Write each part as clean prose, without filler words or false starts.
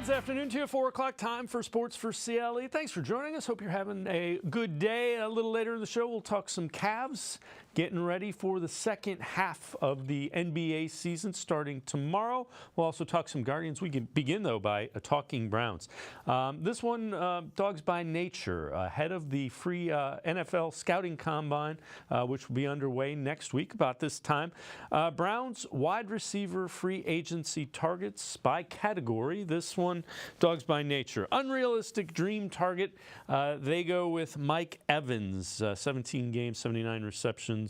Wednesday afternoon to you, 4 o'clock time for Sports4CLE. Thanks for joining us. Hope you're having a good day. A little later in the show, we'll talk some Cavs, getting ready for the second half of the NBA season starting tomorrow. We'll also talk some Guardians. We can begin, though, by talking Browns. This one, Dogs by Nature, ahead of the free NFL Scouting Combine, which will be underway next week about this time. Browns wide receiver free agency targets by category. This one, Dogs by Nature. Unrealistic dream target. They go with Mike Evans, 17 games, 79 receptions.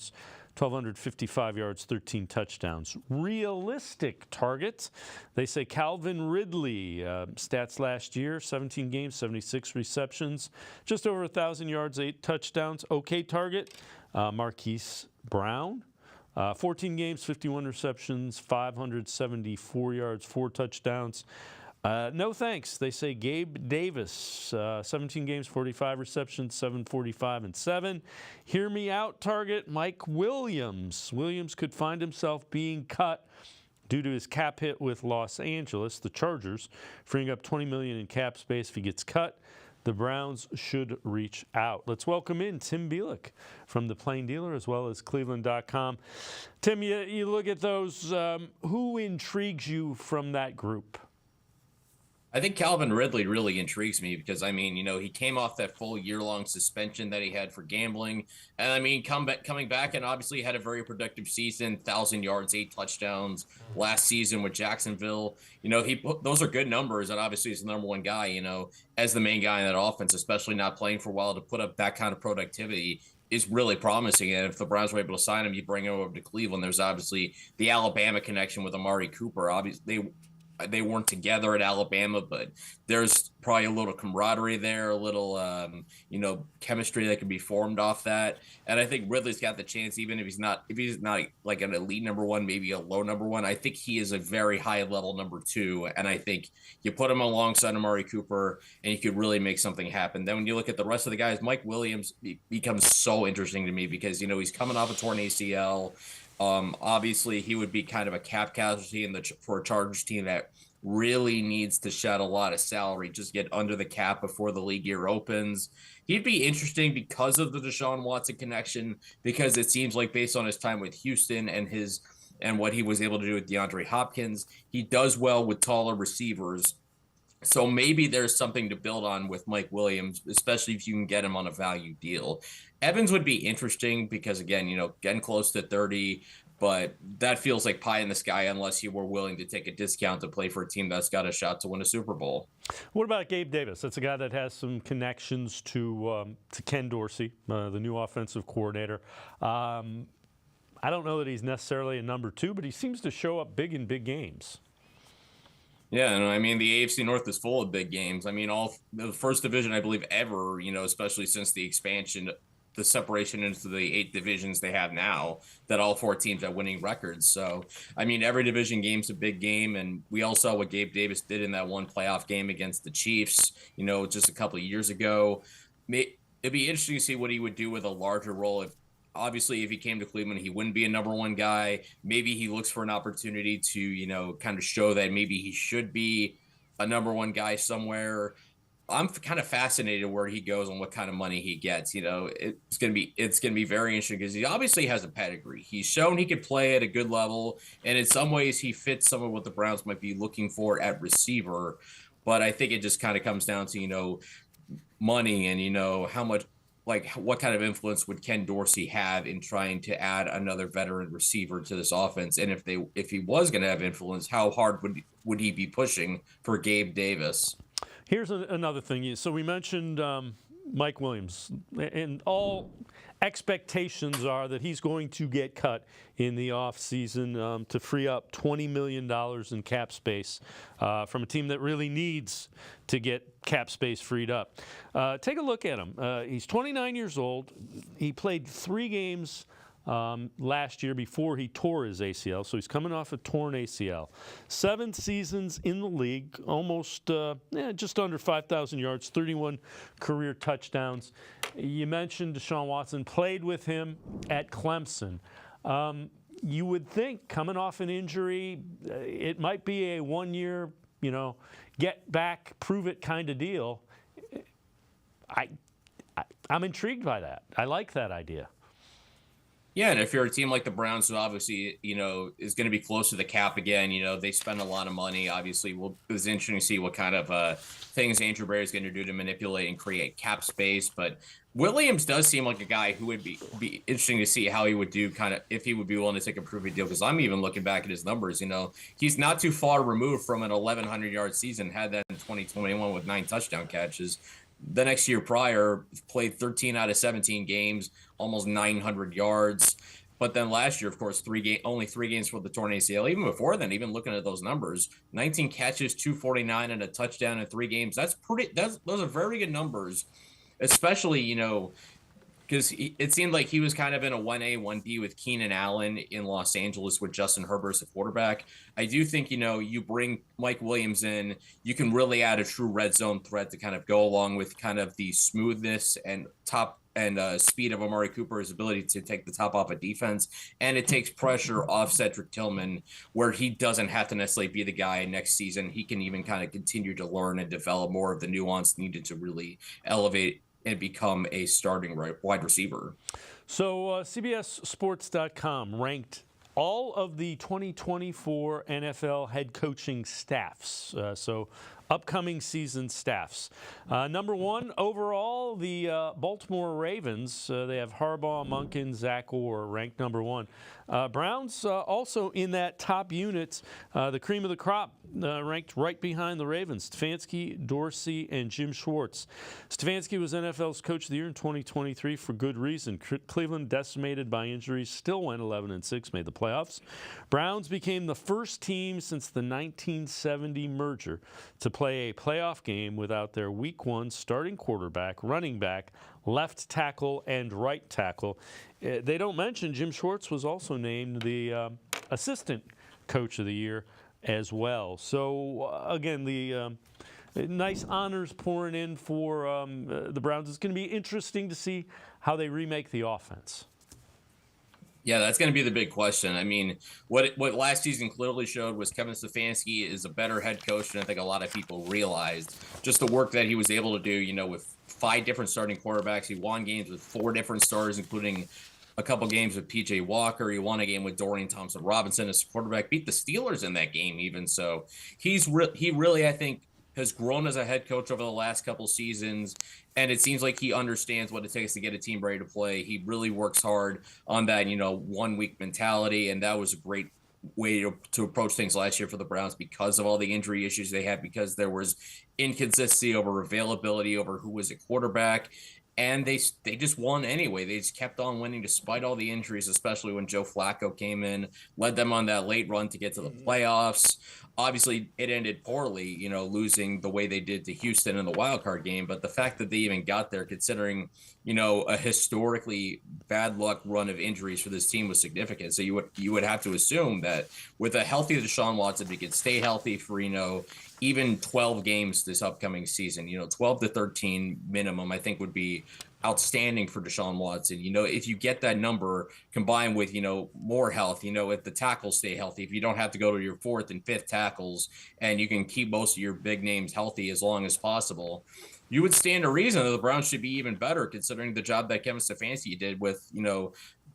1,255 yards, 13 touchdowns. Realistic target, they say Calvin Ridley, stats last year, 17 games, 76 receptions, just over 1,000 yards, 8 touchdowns. Okay target, Marquise Brown, 14 games, 51 receptions, 574 yards, 4 touchdowns. No thanks. They say Gabe Davis, 17 games, 45 receptions, 745 and 7. Hear me out target, Mike Williams. Williams could find himself being cut due to his cap hit with Los Angeles, the Chargers, freeing up $20 million in cap space. If he gets cut, the Browns should reach out. Let's welcome in Tim Bielik from the Plain Dealer as well as cleveland.com. Tim, you look at those. Who intrigues you from that group? I think Calvin Ridley really intrigues me because, I mean, he came off that full year-long suspension that he had for gambling. And, I mean, coming back and obviously had a very productive season, 1,000 yards, 8 touchdowns last season with Jacksonville. Those are good numbers, and obviously he's the number one guy, as the main guy in that offense, especially not playing for a while, to put up that kind of productivity is really promising. And if the Browns were able to sign him, you bring him over to Cleveland. There's obviously the Alabama connection with Amari Cooper. Obviously, they weren't together at Alabama, but there's probably a little camaraderie there, a little, chemistry that can be formed off that. And I think Ridley's got the chance, even if he's not like an elite number one, maybe a low number one. I think he is a very high level number 2. And I think you put him alongside Amari Cooper and you could really make something happen. Then when you look at the rest of the guys, Mike Williams becomes so interesting to me because, he's coming off a torn ACL. Obviously, he would be kind of a cap casualty for a Chargers team that really needs to shed a lot of salary, just get under the cap before the league year opens. He'd be interesting because of the Deshaun Watson connection, because it seems like based on his time with Houston and what he was able to do with DeAndre Hopkins, he does well with taller receivers. So maybe there's something to build on with Mike Williams, especially if you can get him on a value deal. Evans would be interesting because, again, getting close to 30, but that feels like pie in the sky unless you were willing to take a discount to play for a team that's got a shot to win a Super Bowl. What about Gabe Davis? That's a guy that has some connections to Ken Dorsey, the new offensive coordinator. I don't know that he's necessarily a number 2, but he seems to show up big in big games. Yeah, and I mean, the AFC North is full of big games. I mean, the first division, I believe, ever, especially since the expansion, the separation into the 8 divisions they have now, that all 4 teams have winning records. So, I mean, every division game's a big game, and we all saw what Gabe Davis did in that one playoff game against the Chiefs, just a couple of years ago. It'd be interesting to see what he would do with a larger role. Obviously, if he came to Cleveland, he wouldn't be a number 1 guy. Maybe he looks for an opportunity to, kind of show that maybe he should be a number 1 guy somewhere. I'm kind of fascinated where he goes and what kind of money he gets. It's going to be very interesting because he obviously has a pedigree. He's shown he could play at a good level, and in some ways he fits some of what the Browns might be looking for at receiver. But I think it just kind of comes down to, money and, how much, like, what kind of influence would Ken Dorsey have in trying to add another veteran receiver to this offense? And if he was going to have influence, how hard would he be pushing for Gabe Davis? Here's another thing. So we mentioned Mike Williams, and all expectations are that he's going to get cut in the offseason to free up $20 million in cap space from a team that really needs to get cap space freed up. Take a look at him. He's 29 years old. He played 3 games last year before he tore his ACL, so he's coming off a torn ACL. 7 seasons in the league, almost just under 5,000 yards, 31 career touchdowns. You mentioned Deshaun Watson, played with him at Clemson. You would think coming off an injury, it might be a 1-year get back, prove it kind of deal. I'm intrigued by that. I like that idea. Yeah, and if you're a team like the Browns, who obviously, is going to be close to the cap again, they spend a lot of money. Obviously, it's interesting to see what kind of things Andrew Berry is going to do to manipulate and create cap space. But Williams does seem like a guy who would be interesting to see how he would do, kind of if he would be willing to take a prove deal. Because I'm even looking back at his numbers. He's not too far removed from an 1,100-yard season. Had that in 2021 with 9 touchdown catches. The next year prior, played 13 out of 17 games, almost 900 yards. But then last year, of course, only 3 games for the torn ACL. Even before then, even looking at those numbers, 19 catches, 249, and a touchdown in 3 games. Those are very good numbers, especially, because it seemed like he was kind of in a 1A, 1B with Keenan Allen in Los Angeles with Justin Herbert as the quarterback. I do think, you bring Mike Williams in, you can really add a true red zone threat to kind of go along with kind of the smoothness and speed of Amari Cooper's ability to take the top off a defense. And it takes pressure off Cedric Tillman, where he doesn't have to necessarily be the guy next season. He can even kind of continue to learn and develop more of the nuance needed to really elevate and become a starting wide receiver. So CBSSports.com ranked all of the 2024 NFL head coaching staffs. So upcoming season staffs. Number 1 overall, the Baltimore Ravens. They have Harbaugh, Monken, Zach Orr ranked number 1. Browns also in that top unit, the cream of the crop, ranked right behind the Ravens. Stefanski, Dorsey, and Jim Schwartz. Stefanski was NFL's Coach of the Year in 2023 for good reason. Cleveland, decimated by injuries, still went 11-6, made the playoffs. Browns became the first team since the 1970 merger to play a playoff game without their Week 1 starting quarterback, running back, left tackle, and right tackle. They don't mention Jim Schwartz was also named the assistant coach of the year as well. So, again, the nice honors pouring in for the Browns. It's going to be interesting to see how they remake the offense. Yeah, that's going to be the big question. I mean, what last season clearly showed was Kevin Stefanski is a better head coach than I think a lot of people realized. Just the work that he was able to do, with 5 different starting quarterbacks. He won games with 4 different starters, including a couple games with P.J. Walker. He won a game with Dorian Thompson-Robinson as quarterback, beat the Steelers in that game even. So he really, I think, has grown as a head coach over the last couple seasons, and it seems like he understands what it takes to get a team ready to play. He really works hard on that, 1-week mentality, and that was a great way to approach things last year for the Browns because of all the injury issues they had, because there was inconsistency over availability over who was a quarterback. And they just won anyway. They just kept on winning despite all the injuries, especially when Joe Flacco came in, led them on that late run to get to the playoffs. Obviously, it ended poorly, losing the way they did to Houston in the wild card game. But the fact that they even got there, considering, a historically bad luck run of injuries for this team was significant. So you would have to assume that with a healthy Deshaun Watson, he could stay healthy for, even 12 games this upcoming season, 12 to 13 minimum, I think would be outstanding for Deshaun Watson. If you get that number combined with, more health, if the tackles stay healthy, if you don't have to go to your 4th and 5th tackles and you can keep most of your big names healthy as long as possible, you would stand to reason that the Browns should be even better considering the job that Kevin Stefanski did with,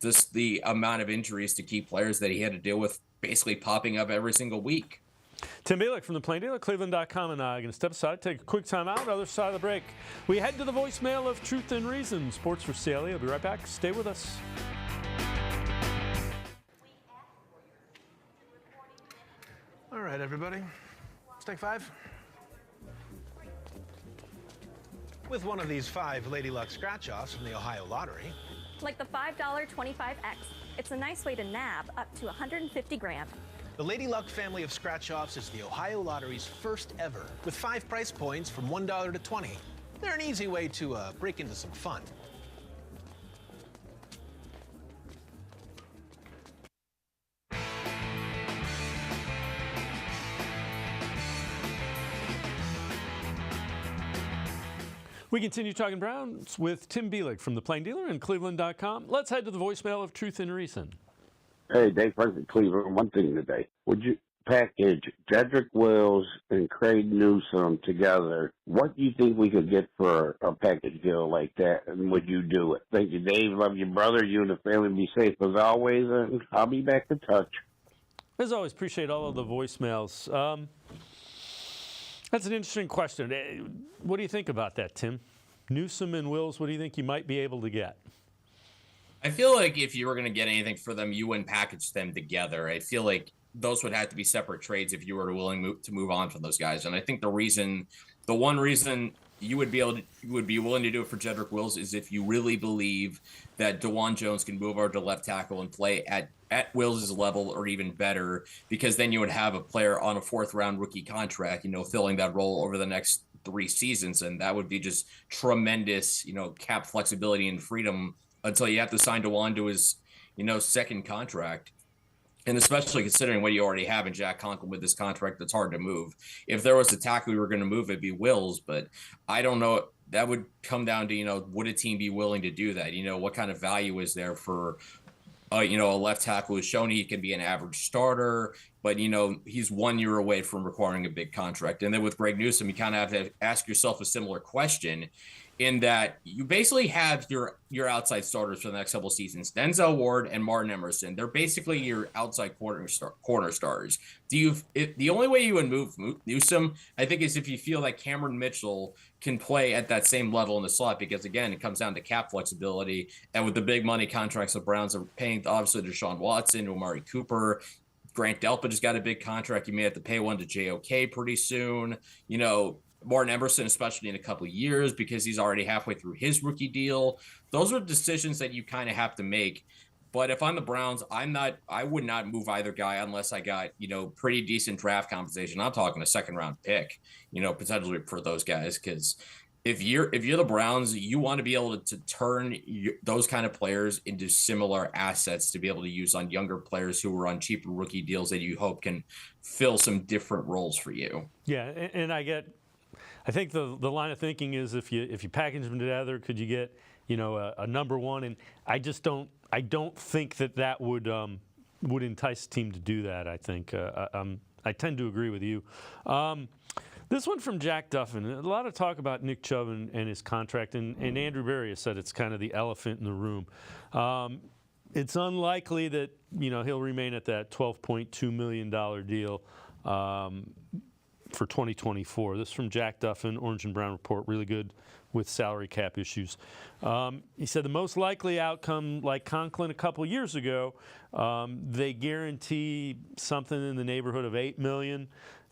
just the amount of injuries to key players that he had to deal with basically popping up every single week. Tim Bielik from the Plain Dealer, cleveland.com, and I are going to step aside, take a quick time out. Other side of the break, we head to the voicemail of Truth and Reason. Sports for CLE. I'll be right back. Stay with us. All right, everybody. Let's take 5. With one of these 5 Lady Luck scratch-offs from the Ohio Lottery. Like the $5 25X. It's a nice way to nab up to 150 grand. The Lady Luck family of scratch-offs is the Ohio Lottery's first ever, with 5 price points from $1 to $20. They're an easy way to break into some fun. We continue talking Browns with Tim Bielik from the Plain Dealer and cleveland.com. Let's head to the voicemail of Truth and Reason. Hey, Dave, President Cleveland. One thing today. Would you package Jedrick Wills and Craig Newsome together, what do you think we could get for a package deal like that? And would you do it? Thank you, Dave. Love your brother. You and the family be safe as always. And I'll be back in touch. As always, appreciate all of the voicemails. That's an interesting question. What do you think about that, Tim? Newsome and Wills, what do you think you might be able to get? I feel like if you were going to get anything for them, you wouldn't package them together. I feel like those would have to be separate trades if you were willing to move on from those guys. And I think the one reason you would be willing to do it for Jedrick Wills is if you really believe that DeJuan Jones can move over to left tackle and play at Wills' level or even better, because then you would have a player on a 4th-round rookie contract, filling that role over the next 3 seasons. And that would be just tremendous, cap flexibility and freedom until you have to sign DeJuan to his, second contract. And especially considering what you already have in Jack Conklin with this contract, that's hard to move. If there was a tackle we were going to move, it'd be Wills, but I don't know. That would come down to, would a team be willing to do that? What kind of value is there for, a left tackle who's shown he can be an average starter, but, he's 1 year away from requiring a big contract. And then with Greg Newsome, you kind of have to ask yourself a similar question, in that you basically have your outside starters for the next couple of seasons, Denzel Ward and Martin Emerson. They're basically your outside corner stars. The only way you would move Newsome, I think, is if you feel like Cameron Mitchell can play at that same level in the slot, because again, it comes down to cap flexibility. And with the big money contracts the Browns are paying, obviously, Deshaun Watson, Amari Cooper, Grant Delpit just got a big contract. You may have to pay one to JOK pretty soon. Martin Emerson, especially in a couple of years, because he's already halfway through his rookie deal. Those are decisions that you kind of have to make. But if I'm the Browns, I would not move either guy unless I got, pretty decent draft compensation. I'm talking a 2nd-round pick, potentially for those guys. Because if you're the Browns, you want to be able to turn those kind of players into similar assets to be able to use on younger players who are on cheaper rookie deals that you hope can fill some different roles for you. Yeah, and I think the line of thinking is if you package them together, could you get a number one? And I don't think that would entice a team to do that. I think I tend to agree with you. This one from Jack Duffin. A lot of talk about Nick Chubb and his contract, and Andrew Berry has said it's kind of the elephant in the room. It's unlikely that he'll remain at that $12.2 million deal for 2024. This is from Jack Duffin, Orange and Brown Report, really good with salary cap issues. He said the most likely outcome, like Conklin a couple years ago, they guarantee something in the neighborhood of $8 million,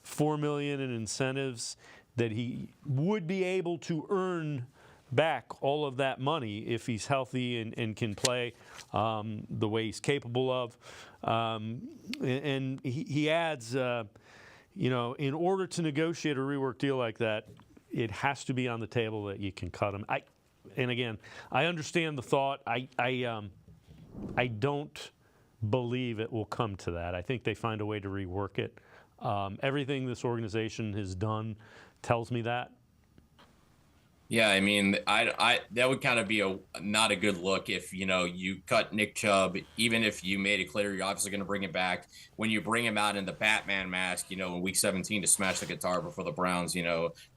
$4 million in incentives, that he would be able to earn back all of that money if he's healthy and can play the way he's capable of. And he adds, in order to negotiate a rework deal like that, it has to be on the table that you can cut him. And again, I understand the thought. I don't believe it will come to that. I think they find a way to rework it. Everything this organization has done tells me that. Yeah, I mean, I that would kind of be not a good look if, you cut Nick Chubb, even if you made it clear you're obviously going to bring him back. When you bring him out in the Batman mask, in week 17 to smash the guitar before the Browns,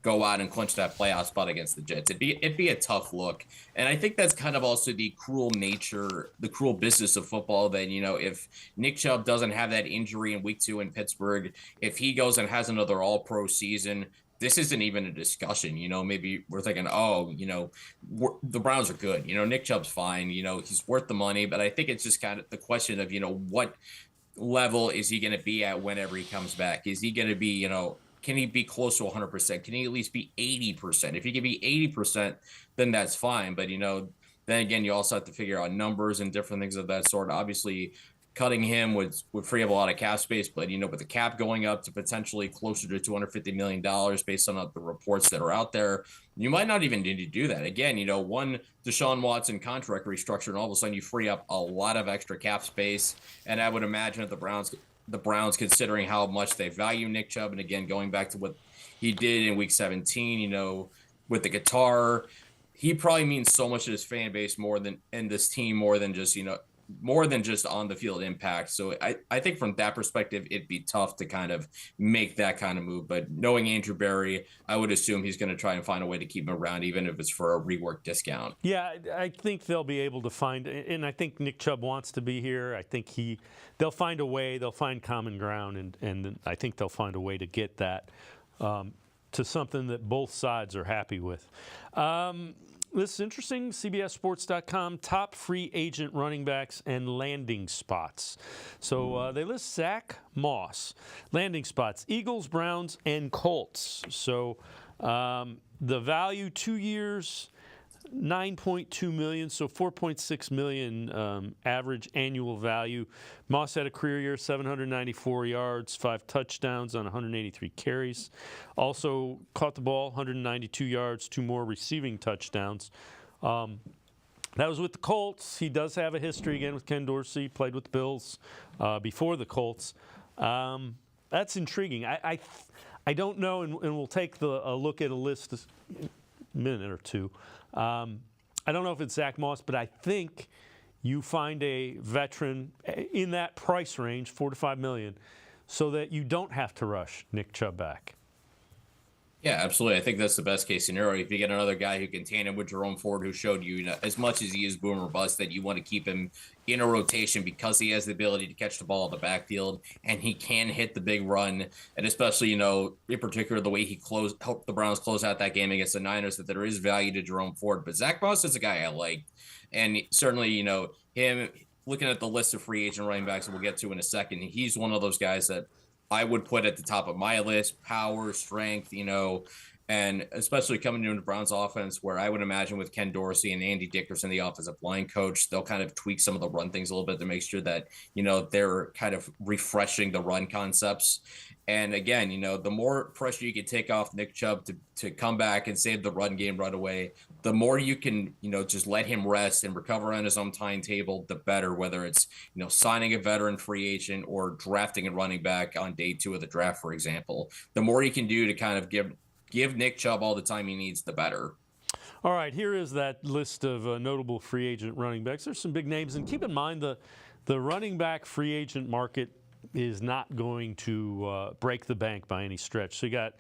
go out and clinch that playoff spot against the Jets. It'd be a tough look. And I think that's kind of also the cruel nature, the cruel business of football, that, if Nick Chubb doesn't have that injury in week 2 in Pittsburgh, if he goes and has another all-pro season, this isn't even a discussion. Maybe we're thinking, the Browns are good. Nick Chubb's fine. He's worth the money. But I think it's just kind of the question of, what level is he going to be at whenever he comes back? Is he going to be, can he be close to 100%? Can he at least be 80%? If he can be 80%, then that's fine. But, then again, you also have to figure out numbers and different things of that sort. Obviously, cutting him would free up a lot of cap space, but with the cap going up to potentially closer to $250 million based on the reports that are out there, you might not even need to do that. Again, one Deshaun Watson contract restructure, and all of a sudden you free up a lot of extra cap space. And I would imagine that the Browns, considering how much they value Nick Chubb, and again, going back to what he did in week 17, with the guitar, he probably means so much to his fan base and this team more than just, more than just on the field impact. So I think from that perspective, it'd be tough to kind of make that kind of move. But knowing Andrew Berry, I would assume he's going to try and find a way to keep him around, even if it's for a rework discount. Yeah, I think they'll be able to find, and I think Nick Chubb wants to be here. I think they'll find a way, they'll find common ground, and I think they'll find a way to get that to something that both sides are happy with. This is interesting. CBSSports.com, top free agent running backs and landing spots. So they list Zach Moss. Landing spots, Eagles, Browns, and Colts. So the value, 2 years, $9.2 million, so $4.6 million average annual value. Moss had a career year, 794 yards, 5 touchdowns on 183 carries. Also caught the ball, 192 yards, 2 more receiving touchdowns. That was with the Colts. He does have a history again with Ken Dorsey, played with the Bills before the Colts. That's intriguing. I don't know, and we'll take a look at a list in a minute or two. I don't know if it's Zach Moss, but I think you find a veteran in that price range, $4 to $5 million, so that you don't have to rush Nick Chubb back. Yeah, absolutely. I think that's the best case scenario. If you get another guy who can tandem with Jerome Ford, who showed you, as much as he is boom or bust, that you want to keep him in a rotation because he has the ability to catch the ball in the backfield and he can hit the big run. And especially, in particular, the way he helped the Browns close out that game against the Niners, that there is value to Jerome Ford. But Zach Moss is a guy I like. And certainly, him looking at the list of free agent running backs that we'll get to in a second, he's one of those guys that I would put at the top of my list. Power, strength, and especially coming into the Browns offense, where I would imagine with Ken Dorsey and Andy Dickerson, the offensive line coach, they'll kind of tweak some of the run things a little bit to make sure that, they're kind of refreshing the run concepts. And again, the more pressure you can take off Nick Chubb to come back and save the run game right away, the more you can, just let him rest and recover on his own timetable, the better, whether it's, signing a veteran free agent or drafting a running back on day 2 of the draft, for example. The more you can do to kind of give Nick Chubb all the time he needs, the better. All right, here is that list of notable free agent running backs. There's some big names, and keep in mind the running back free agent market is not going to break the bank by any stretch. So you got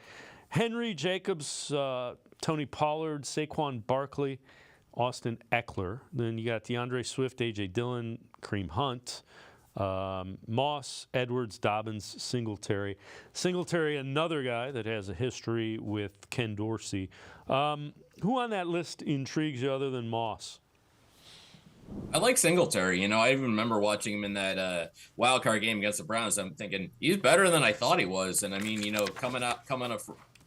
Henry Jacobs, Tony Pollard, Saquon Barkley, Austin Eckler. Then you got DeAndre Swift, A.J. Dillon, Kareem Hunt, Moss, Edwards, Dobbins, Singletary. Singletary, another guy that has a history with Ken Dorsey. Who on that list intrigues you other than Moss? I like Singletary. I even remember watching him in that wild card game against the Browns. I'm thinking he's better than I thought he was. And I mean, coming up,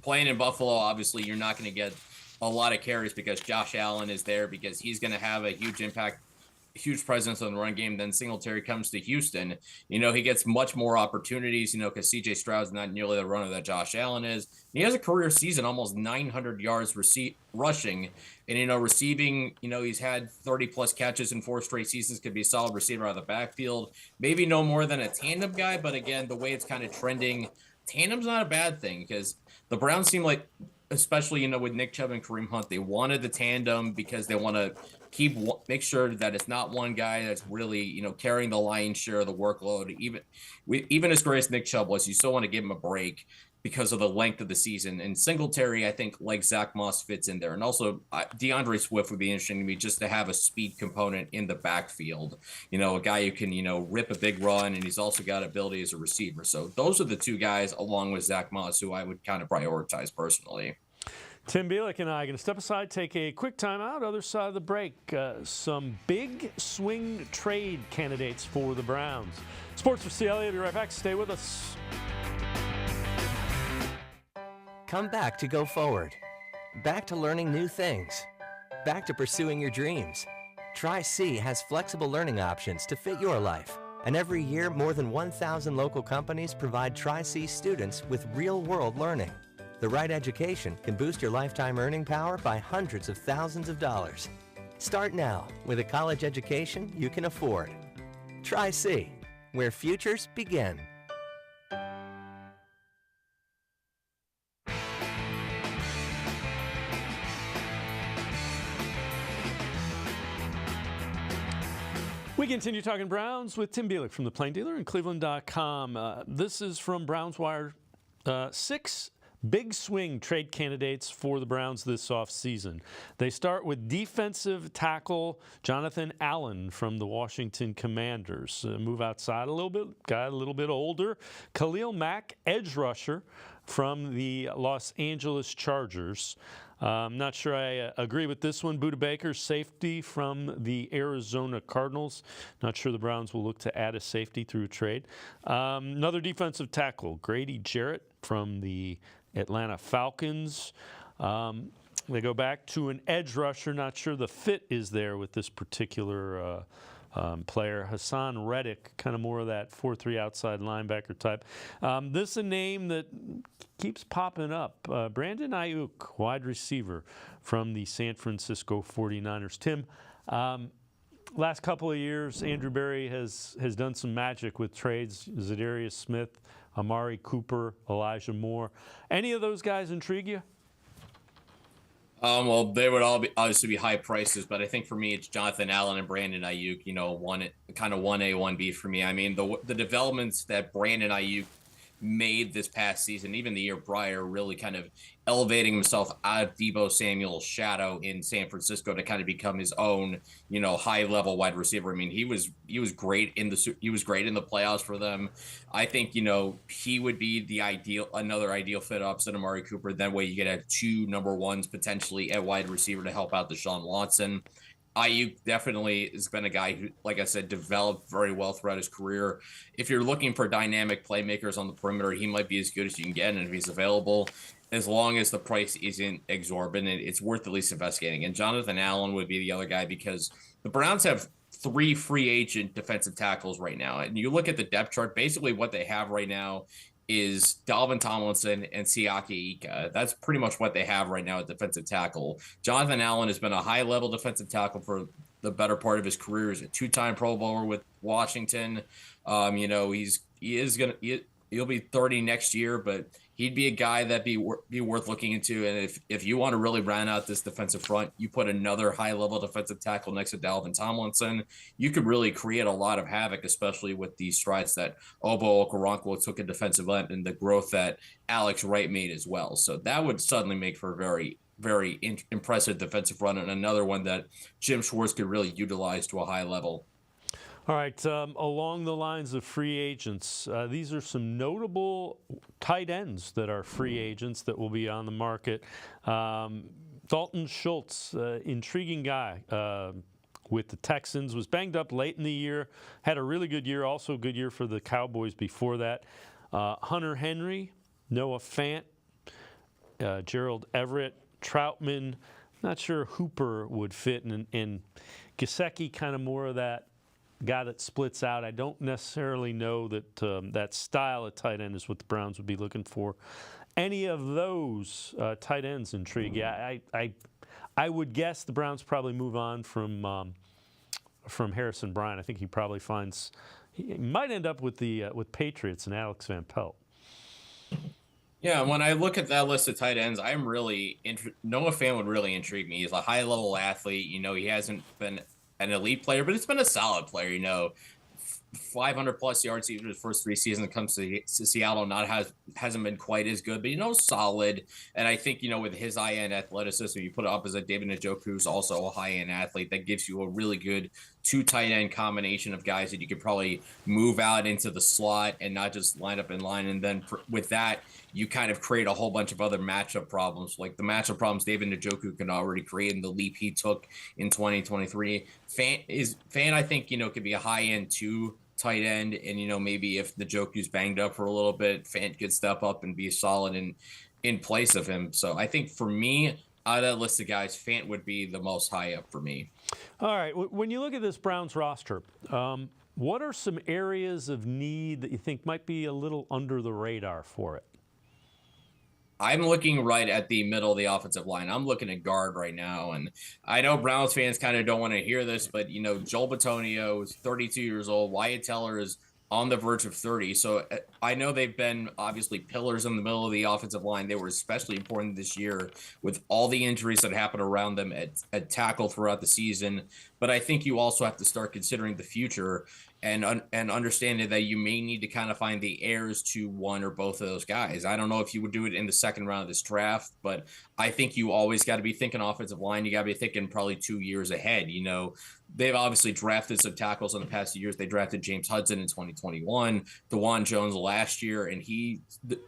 playing in Buffalo, obviously you're not going to get a lot of carries because Josh Allen is there, because he's going to have a huge impact, huge presence on the run game. Then Singletary comes to Houston. He gets much more opportunities, because C.J. Stroud's not nearly the runner that Josh Allen is. He has a career season, almost 900 yards rushing. And, receiving, he's had 30-plus catches in 4 straight seasons, could be a solid receiver out of the backfield. Maybe no more than a tandem guy, but again, the way it's kind of trending, tandem's not a bad thing, because the Browns seem like, especially, with Nick Chubb and Kareem Hunt, they wanted the tandem because they want to make sure that it's not one guy that's really, carrying the lion's share of the workload. Even as great as Nick Chubb was, you still want to give him a break because of the length of the season. And Singletary, I think, like Zach Moss, fits in there. And also, DeAndre Swift would be interesting to me, just to have a speed component in the backfield. A guy who can, rip a big run, and he's also got ability as a receiver. So those are the 2 guys, along with Zach Moss, who I would kind of prioritize personally. Tim Bielik and I are going to step aside, take a quick timeout. Other side of the break, some big swing trade candidates for the Browns. Sports4CLE, I'll be right back. Stay with us. Come back to go forward. Back to learning new things. Back to pursuing your dreams. Tri-C has flexible learning options to fit your life. And every year, more than 1,000 local companies provide Tri-C students with real-world learning. The right education can boost your lifetime earning power by hundreds of thousands of dollars. Start now with a college education you can afford. Tri-C, where futures begin. We continue talking Browns with Tim Bielik from the Plain Dealer and cleveland.com. This is from Browns Wire. 6 big swing trade candidates for the Browns this offseason. They start with defensive tackle Jonathan Allen from the Washington Commanders. Move outside a little bit, got a little bit older. Khalil Mack, edge rusher from the Los Angeles Chargers. I'm not sure I agree with this one. Budda Baker, safety from the Arizona Cardinals. Not sure the Browns will look to add a safety through a trade. Another defensive tackle, Grady Jarrett from the Atlanta Falcons. They go back to an edge rusher. Not sure the fit is there with this particular player. Hassan Reddick, kind of more of that 4-3 outside linebacker type. This is a name that keeps popping up. Brandon Ayuk, wide receiver from the San Francisco 49ers. Tim, last couple of years, Andrew Berry has done some magic with trades. Zadarius Smith, Amari Cooper, Elijah Moore. Any of those guys intrigue you? Well, they would all obviously be high prices, but I think for me, it's Jonathan Allen and Brandon Ayuk, kind of 1A, 1B for me. I mean, the developments that Brandon Ayuk made this past season, even the year prior, really kind of elevating himself out of Deebo Samuel's shadow in San Francisco to kind of become his own, high level wide receiver. I mean, he was great in the playoffs for them. I think, he would be another ideal fit opposite Amari Cooper. That way you could have 2 number ones potentially at wide receiver to help out Deshaun Watson. Ayuk definitely has been a guy who, like I said, developed very well throughout his career. If you're looking for dynamic playmakers on the perimeter, he might be as good as you can get, and if he's available, as long as the price isn't exorbitant, it's worth at least investigating. And Jonathan Allen would be the other guy because the Browns have 3 free agent defensive tackles right now. And you look at the depth chart, basically what they have right now is Dalvin Tomlinson and Siaki Ika. That's pretty much what they have right now at defensive tackle. Jonathan Allen has been a high-level defensive tackle for the better part of his career. He's a 2-time Pro Bowler with Washington. He'll be 30 next year, but he'd be a guy that'd be worth looking into. And if you want to really round out this defensive front, you put another high-level defensive tackle next to Dalvin Tomlinson, you could really create a lot of havoc, especially with the strides that Obo Okoronkwo took in defensive end and the growth that Alex Wright made as well. So that would suddenly make for a very, very impressive defensive front, and another one that Jim Schwartz could really utilize to a high level. All right, along the lines of free agents, these are some notable tight ends that are free agents that will be on the market. Dalton Schultz, intriguing guy with the Texans, was banged up late in the year, had a really good year, also a good year for the Cowboys before that. Hunter Henry, Noah Fant, Gerald Everett, Troutman. Not sure Hooper would fit, and Gesicki kind of more of that guy that splits out. I don't necessarily know that that style of tight end is what the Browns would be looking for. Any of those tight ends intrigue you? I would guess the Browns probably move on from Harrison Bryant. I think he probably he might end up with Patriots and Alex Van Pelt. Yeah, when I look at that list of tight ends, I'm really Noah Fant would really intrigue me. He's a high-level athlete. He hasn't been an elite player, but it's been a solid player. 500+ yards even his first 3 seasons. It comes to Seattle, hasn't been quite as good, but solid. And I think with his high-end athleticism, you put it up as a David Njoku, who's also a high-end athlete. That gives you a really good 2 tight end combination of guys that you could probably move out into the slot and not just line up in line. And then with that, you kind of create a whole bunch of other matchup problems, like the matchup problems David Njoku can already create in the leap he took in 2023. Fant, I think, could be a high-end 2 tight end, and maybe if Njoku's banged up for a little bit, Fant could step up and be solid in place of him. So I think for me, out of that list of guys, Fant would be the most high up for me. All right, when you look at this Browns roster, what are some areas of need that you think might be a little under the radar for it? I'm looking right at the middle of the offensive line. I'm looking at guard right now. And I know Browns fans kind of don't want to hear this, but, Joel Bitonio is 32 years old. Wyatt Teller is on the verge of 30. So I know they've been obviously pillars in the middle of the offensive line. They were especially important this year with all the injuries that happened around them at tackle throughout the season. But I think you also have to start considering the future and understanding that you may need to kind of find the heirs to one or both of those guys. I don't know if you would do it in the second round of this draft, but I think you always got to be thinking offensive line. You got to be thinking probably 2 years ahead. You know, they've obviously drafted some tackles in the past few years. They drafted James Hudson in 2021, DeJuan Jones last year, and he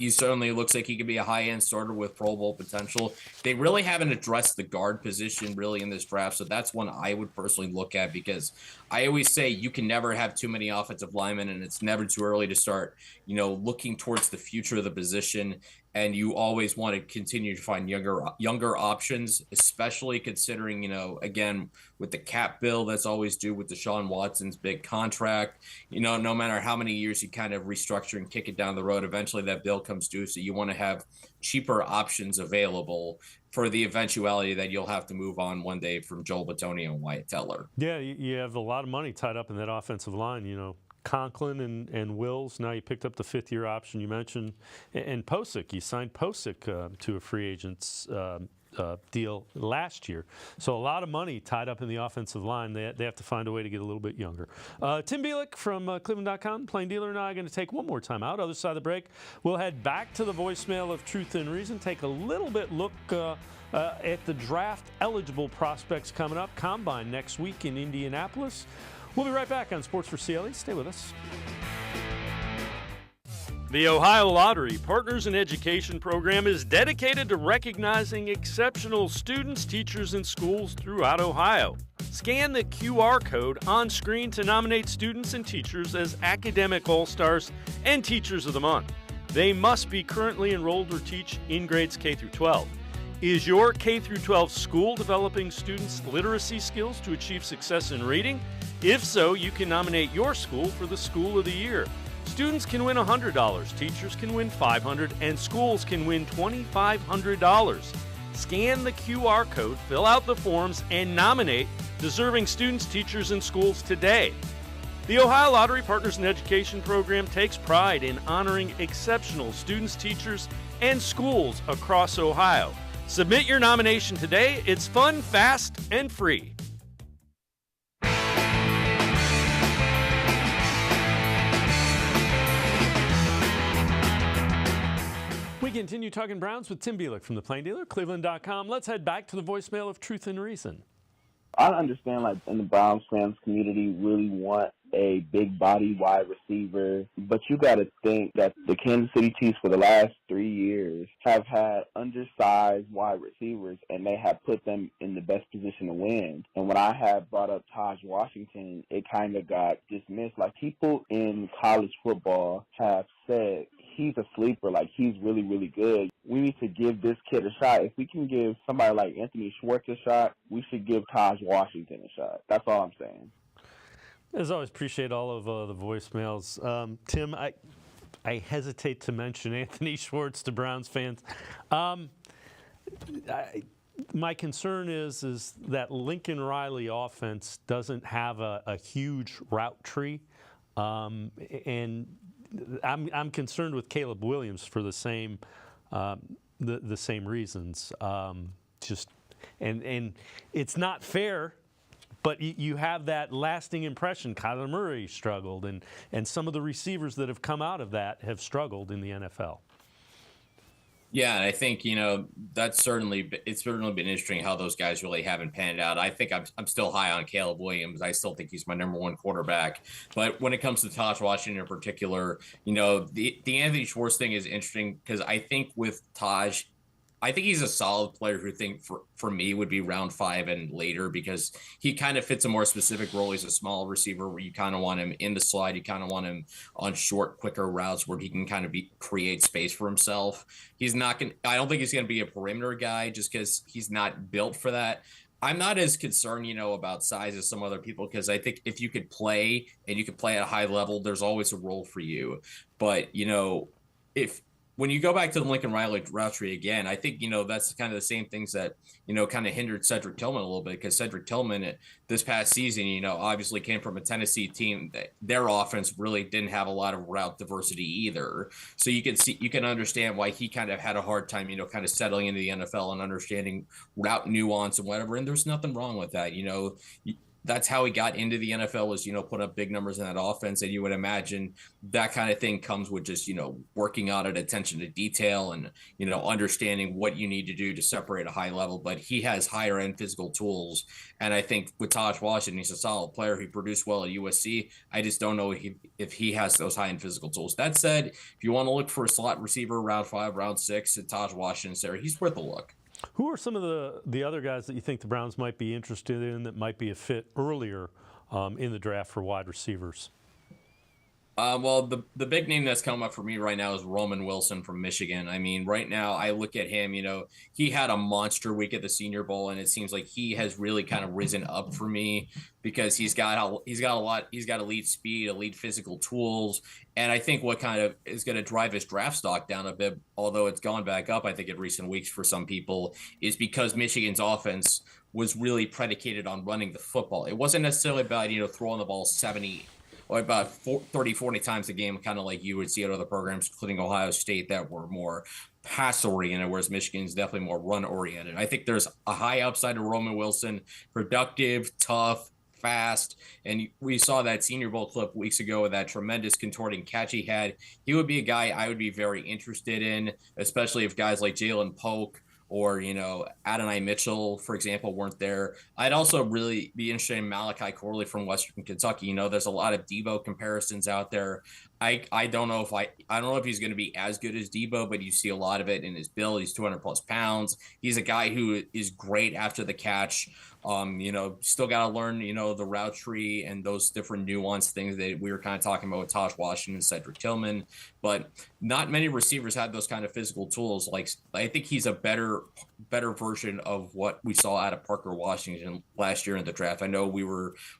certainly looks like he could be a high-end starter with Pro Bowl potential. They really haven't addressed the guard position really in this draft, so that's one I would personally look at, because I always say you can never have too many offensive linemen, and it's never too early to start, you know, looking towards the future of the position. And you always want to continue to find younger options, especially considering, you know, again, with the cap bill that's always due with Deshaun Watson's big contract, you know, no matter how many years you kind of restructure and kick it down the road, eventually that bill comes due. So you want to have cheaper options available for the eventuality that you'll have to move on one day from Joel Bitonio and Wyatt Teller. Yeah, you have a lot of money tied up in that offensive line, you know. Conklin and Wills. Now you picked up the fifth-year option you mentioned, and Posick. You signed Posick to a free agent's deal last year. So a lot of money tied up in the offensive line. They have to find a way to get a little bit younger. Tim Bielik from cleveland.com, Plain Dealer, and I are going to take one more time out. Other side of the break, we'll head back to the voicemail of Truth and Reason, take a little bit look at the draft-eligible prospects coming up. Combine next week in Indianapolis. We'll be right back on Sports4CLE. Stay with us. The Ohio Lottery Partners in Education program is dedicated to recognizing exceptional students, teachers, and schools throughout Ohio. Scan the QR code on screen to nominate students and teachers as Academic All-Stars and Teachers of the Month. They must be currently enrolled or teach in grades K through 12. Is your K through 12 school developing students' literacy skills to achieve success in reading? If so, you can nominate your school for the School of the Year. Students can win $100, teachers can win $500, and schools can win $2,500. Scan the QR code, fill out the forms, and nominate deserving students, teachers, and schools today. The Ohio Lottery Partners in Education program takes pride in honoring exceptional students, teachers, and schools across Ohio. Submit your nomination today. It's fun, fast, and free. We continue talking Browns with Tim Bielik from the Plain Dealer, cleveland.com. Let's head back to the voicemail of Truth and Reason. I understand, like, in the Browns fans community really want a big body wide receiver, but you got to think that the Kansas City Chiefs for the last 3 years have had undersized wide receivers, and they have put them in the best position to win. And when I had brought up Taj Washington, it kind of got dismissed. Like, people in college football have said he's a sleeper, like he's really, really good. We need to give this kid a shot. If we can give somebody like Anthony Schwartz a shot, we should give Taj Washington a shot. That's all I'm saying. As always, appreciate all of the voicemails. Tim, I hesitate to mention Anthony Schwartz to Browns fans. My concern is that Lincoln Riley offense doesn't have a huge route tree, and I'm concerned with Caleb Williams for the same the same reasons. And it's not fair. But you have that lasting impression. Kyler Murray struggled, and some of the receivers that have come out of that have struggled in the NFL. Yeah, and I think, you know, it's certainly been interesting how those guys really haven't panned out. I think I'm still high on Caleb Williams. I still think he's my number one quarterback. But when it comes to Taj Washington in particular, you know, the Anthony Schwartz thing is interesting because I think with Taj, I think he's a solid player who think for me would be round 5 and later because he kind of fits a more specific role. He's a small receiver where you kind of want him in the slide. You kind of want him on short, quicker routes where he can kind of create space for himself. I don't think he's going to be a perimeter guy just because he's not built for that. I'm not as concerned, you know, about size as some other people because I think if you could play and you could play at a high level, there's always a role for you. But, you know, if when you go back to the Lincoln Riley route tree again, I think, that's kind of the same things that, kind of hindered Cedric Tillman a little bit, because Cedric Tillman this past season, obviously came from a Tennessee team that their offense really didn't have a lot of route diversity either. So you can understand why he kind of had a hard time, kind of settling into the NFL and understanding route nuance and whatever. And there's nothing wrong with that. That's how he got into the NFL, was, put up big numbers in that offense. And you would imagine that kind of thing comes with just, working on it, attention to detail, and, understanding what you need to do to separate a high level. But he has higher end physical tools. And I think with Taj Washington, he's a solid player. He produced well at USC. I just don't know if he has those high end physical tools. That said, if you want to look for a slot receiver round 5, round 6, and Taj Washington's there, he's worth a look. Who are some of the other guys that you think the Browns might be interested in that might be a fit earlier in the draft for wide receivers? Well, the big name that's come up for me right now is Roman Wilson from Michigan. I mean, right now I look at him, he had a monster week at the Senior Bowl, and it seems like he has really kind of risen up for me, because he's got elite speed, elite physical tools. And I think what kind of is going to drive his draft stock down a bit, although it's gone back up, I think, in recent weeks for some people, is because Michigan's offense was really predicated on running the football. It wasn't necessarily about, throwing the ball 70 or about 30, 40 times a game, kind of like you would see at other programs, including Ohio State, that were more pass-oriented, whereas Michigan's definitely more run-oriented. I think there's a high upside to Roman Wilson, productive, tough, fast, and we saw that Senior Bowl clip weeks ago with that tremendous contorting catch he had. He would be a guy I would be very interested in, especially if guys like Jalen Polk or, Adonai Mitchell, for example, weren't there. I'd also really be interested in Malachi Corley from Western Kentucky. There's a lot of Debo comparisons out there. I don't know if he's going to be as good as Debo, but you see a lot of it in his build. He's 200 plus pounds. He's a guy who is great after the catch. Still got to learn, the route tree and those different nuanced things that we were kind of talking about with Taj Washington and Cedric Tillman, but not many receivers had those kind of physical tools. Like, I think he's a better version of what we saw out of Parker Washington last year in the draft. I know we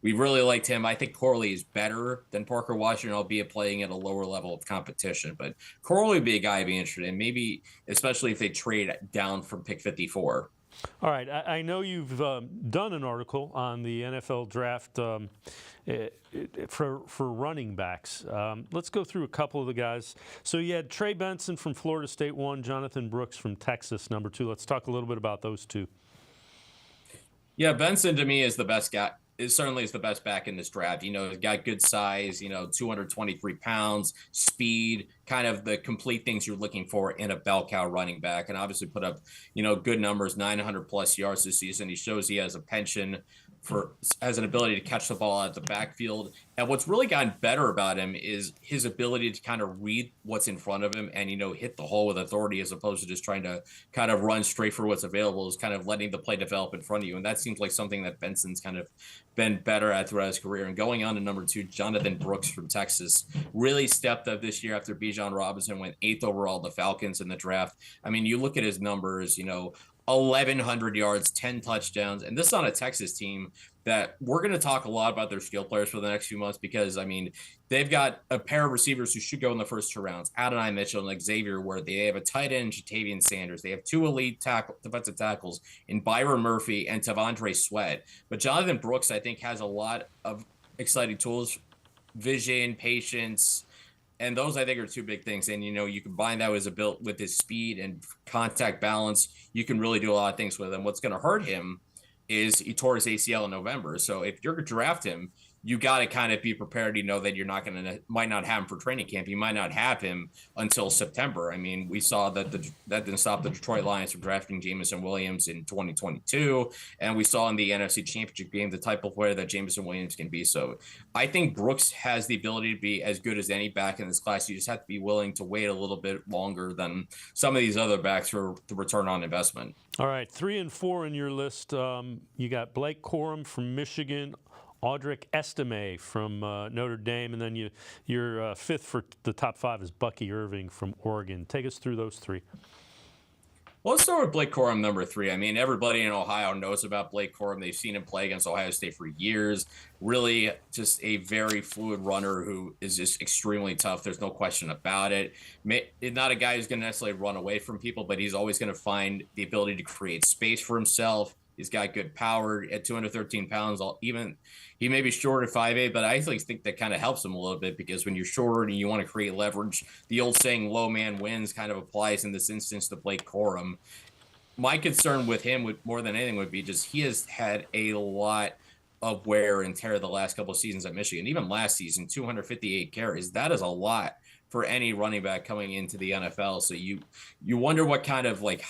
really liked him. I think Corley is better than Parker Washington, albeit playing at a lower level of competition, but Corley would be a guy I'd be interested in, maybe especially if they trade down from pick 54. All right, I know you've done an article on the NFL draft for running backs. Let's go through a couple of the guys. So you had Trey Benson from Florida State, 1, Jonathan Brooks from Texas, number 2. Let's talk a little bit about those two. Yeah, Benson to me is the best guy. It certainly is the best back in this draft. He's got good size, 223 pounds, speed, kind of the complete things you're looking for in a bell cow running back, and obviously put up, good numbers, 900 plus yards this season. He shows he has a penchant has an ability to catch the ball out of the backfield. And what's really gotten better about him is his ability to kind of read what's in front of him and, hit the hole with authority, as opposed to just trying to kind of run straight for what's available, is kind of letting the play develop in front of you. And that seems like something that Benson's kind of been better at throughout his career. And going on to number 2, Jonathan Brooks from Texas, really stepped up this year after Bijan Robinson went 8th overall to the Falcons in the draft. I mean, you look at his numbers, 1,100 yards, 10 touchdowns. And this is on a Texas team that we're going to talk a lot about their skill players for the next few months, because, I mean, they've got a pair of receivers who should go in the first 2 rounds, Adonai Mitchell and Xavier Worthy. They have a tight end, Jatavian Sanders. They have 2 elite defensive tackles in Byron Murphy and Tavondre Sweat. But Jonathan Brooks, I think, has a lot of exciting tools, vision, patience, and those, I think, are 2 big things. And, you combine that with his speed and contact balance, you can really do a lot of things with him. What's going to hurt him is he tore his ACL in November. So if you're going to draft him, you got to kind of be prepared to know that you're not going to, might not have him for training camp. You might not have him until September. I mean, we saw that that didn't stop the Detroit Lions from drafting Jameson Williams in 2022. And we saw in the NFC Championship game the type of player that Jameson Williams can be. So I think Brooks has the ability to be as good as any back in this class. You just have to be willing to wait a little bit longer than some of these other backs for the return on investment. All right, 3 and 4 in your list. You got Blake Corum from Michigan, Audric Estime from Notre Dame, and then your 5th for the top 5 is Bucky Irving from Oregon. Take us through those 3. Well, let's start with Blake Corum, number 3. I mean, everybody in Ohio knows about Blake Corum. They've seen him play against Ohio State for years. Really just a very fluid runner who is just extremely tough. There's no question about it. Not a guy who's going to necessarily run away from people, but he's always going to find the ability to create space for himself. He's got good power at 213 pounds. Even he may be short at 5'8", but I actually think that kind of helps him a little bit because when you're shorter and you want to create leverage, the old saying "low man wins" kind of applies in this instance to Blake Corum. My concern with him, more than anything, would be just he has had a lot of wear and tear the last couple of seasons at Michigan. Even last season, 258 carries. That is a lot for any running back coming into the NFL. So you wonder what kind of like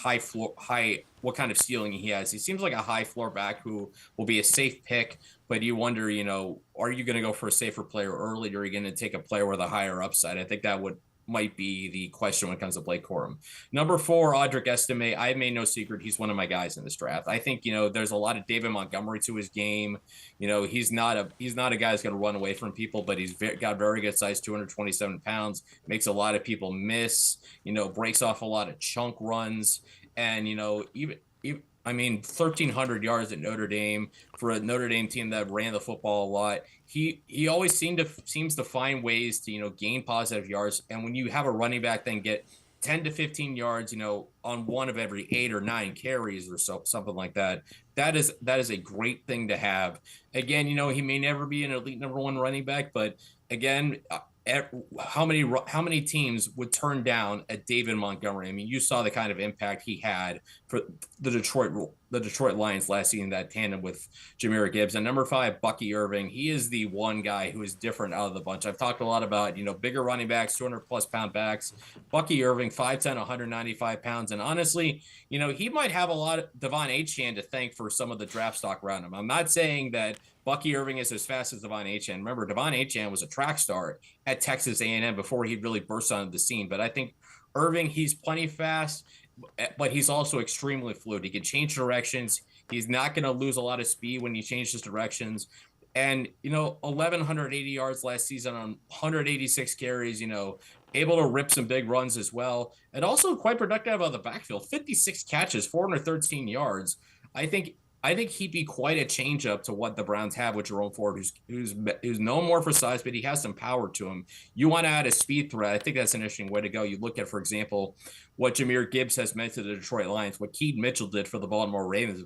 what kind of ceiling he has. He seems like a high floor back who will be a safe pick, but you wonder, are you going to go for a safer player early, or are you going to take a player with a higher upside? I think that might be the question when it comes to Blake Corum. Number 4, Audric Estime. I made no secret he's one of my guys in this draft. I think, there's a lot of David Montgomery to his game. He's not a guy who's going to run away from people, but he's got very good size, 227 pounds, makes a lot of people miss, breaks off a lot of chunk runs. And, even 1,300 yards at Notre Dame for a Notre Dame team that ran the football a lot. He always seems to find ways to, gain positive yards. And when you have a running back then get 10 to 15 yards, on one of every 8 or 9 carries or something like that, that is a great thing to have. Again, he may never be an elite number 1 running back, but again, how many teams would turn down a David Montgomery? I mean, you saw the kind of impact he had for the Detroit Lions last season, that tandem with Jahmyr Gibbs. And number 5, Bucky Irving. He is the one guy who is different out of the bunch. I've talked a lot about, bigger running backs, 200-plus pound backs. Bucky Irving, 5'10", 195 pounds. And honestly, he might have a lot of Devon Achane to thank for some of the draft stock around him. I'm not saying that Bucky Irving is as fast as Devon Achane. Remember, Devon Achane was a track star at Texas A&M before he really burst onto the scene. But I think Irving, he's plenty fast, but he's also extremely fluid. He can change directions. He's not going to lose a lot of speed when he changes directions. And, 1,180 yards last season on 186 carries, able to rip some big runs as well. And also quite productive out of the backfield, 56 catches, 413 yards. I think he'd be quite a change up to what the Browns have with Jerome Ford, who's known more for size, but he has some power to him. You want to add a speed threat. I think that's an interesting way to go. You look at, for example, what Jahmyr Gibbs has meant to the Detroit Lions, what Keaton Mitchell did for the Baltimore Ravens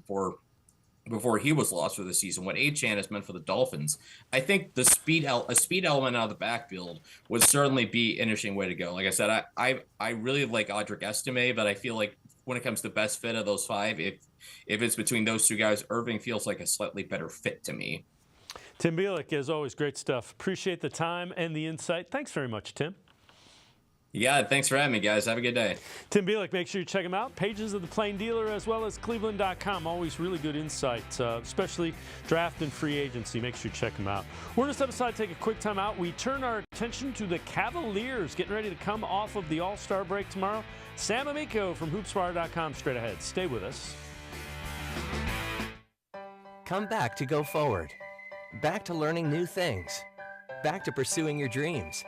before he was lost for the season, what Achane has meant for the Dolphins. I think a speed element out of the backfield would certainly be an interesting way to go. Like I said, I really like Audric Estime, but I feel like when it comes to best fit of those 5, if it's between those 2 guys, Irving feels like a slightly better fit to me. Tim Bielik, as always, great stuff. Appreciate the time and the insight. Thanks very much, Tim. Yeah, thanks for having me, guys. Have a good day. Tim Bielik, make sure you check him out. Pages of the Plain Dealer as well as cleveland.com. Always really good insights, especially draft and free agency. Make sure you check him out. We're going to step aside, take a quick time out. We turn our attention to the Cavaliers getting ready to come off of the All-Star break tomorrow. Sam Amico from hoopswire.com straight ahead. Stay with us. Come back to go forward. Back to learning new things. Back to pursuing your dreams.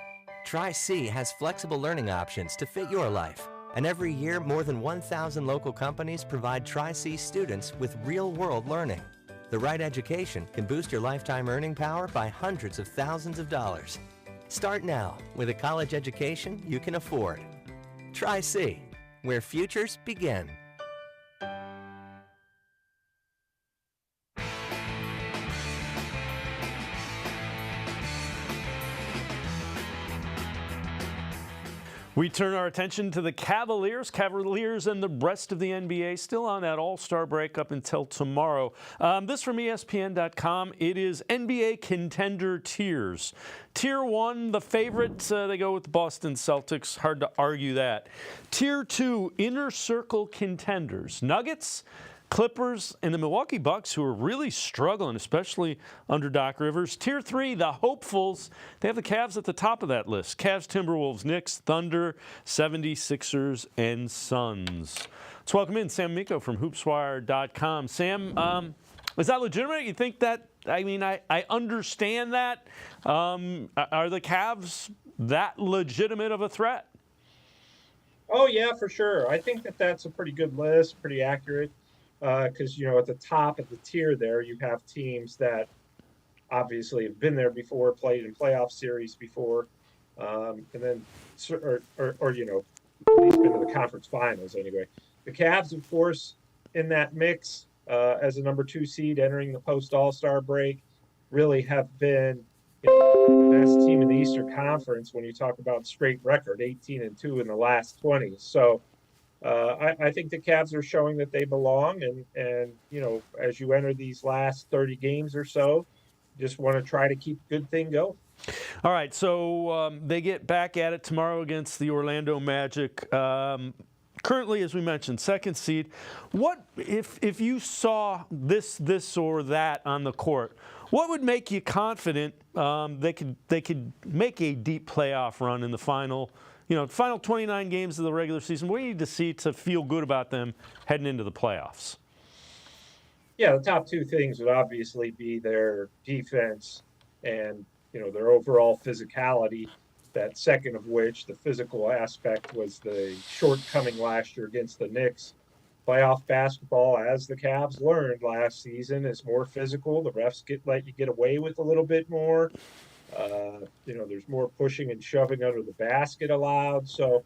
Tri-C has flexible learning options to fit your life. And every year, more than 1,000 local companies provide Tri-C students with real-world learning. The right education can boost your lifetime earning power by hundreds of thousands of dollars. Start now with a college education you can afford. Tri-C, where futures begin. We turn our attention to the Cavaliers and the rest of the NBA still on that All-Star break up until tomorrow. This from ESPN.com. It is NBA contender tiers. Tier 1, the favorites, they go with the Boston Celtics. Hard to argue that. Tier 2, inner circle contenders. Nuggets, Clippers, and the Milwaukee Bucks, who are really struggling, especially under Doc Rivers. Tier 3, the hopefuls. They have the Cavs at the top of that list. Cavs, Timberwolves, Knicks, Thunder, 76ers, and Suns. Let's welcome in Sam Amico from hoopswire.com. Sam, is that legitimate? You think that? I mean, I understand that. Are the Cavs that legitimate of a threat? Oh yeah, for sure. I think that that's a pretty good list, pretty accurate. Because at the top of the tier there, you have teams that obviously have been there before, played in playoff series before, and then at least been to the conference finals anyway. The Cavs, of course, in that mix as a number 2 seed entering the post All-Star break, really have been the best team in the Eastern Conference when you talk about straight record, 18-2 in the last 20. So I think the Cavs are showing that they belong, and as you enter these last 30 games or so, just want to try to keep a good thing going. All right, so they get back at it tomorrow against the Orlando Magic. Currently, as we mentioned, second seed. What if you saw this or that on the court? What would make you confident they could make a deep playoff run in the final 29 games of the regular season? What do you need to see to feel good about them heading into the playoffs? Yeah, the top 2 things would obviously be their defense and their overall physicality. That second of which, the physical aspect, was the shortcoming last year against the Knicks. Playoff basketball, as the Cavs learned last season, is more physical. The refs let you get away with a little bit more. There's more pushing and shoving under the basket allowed. So,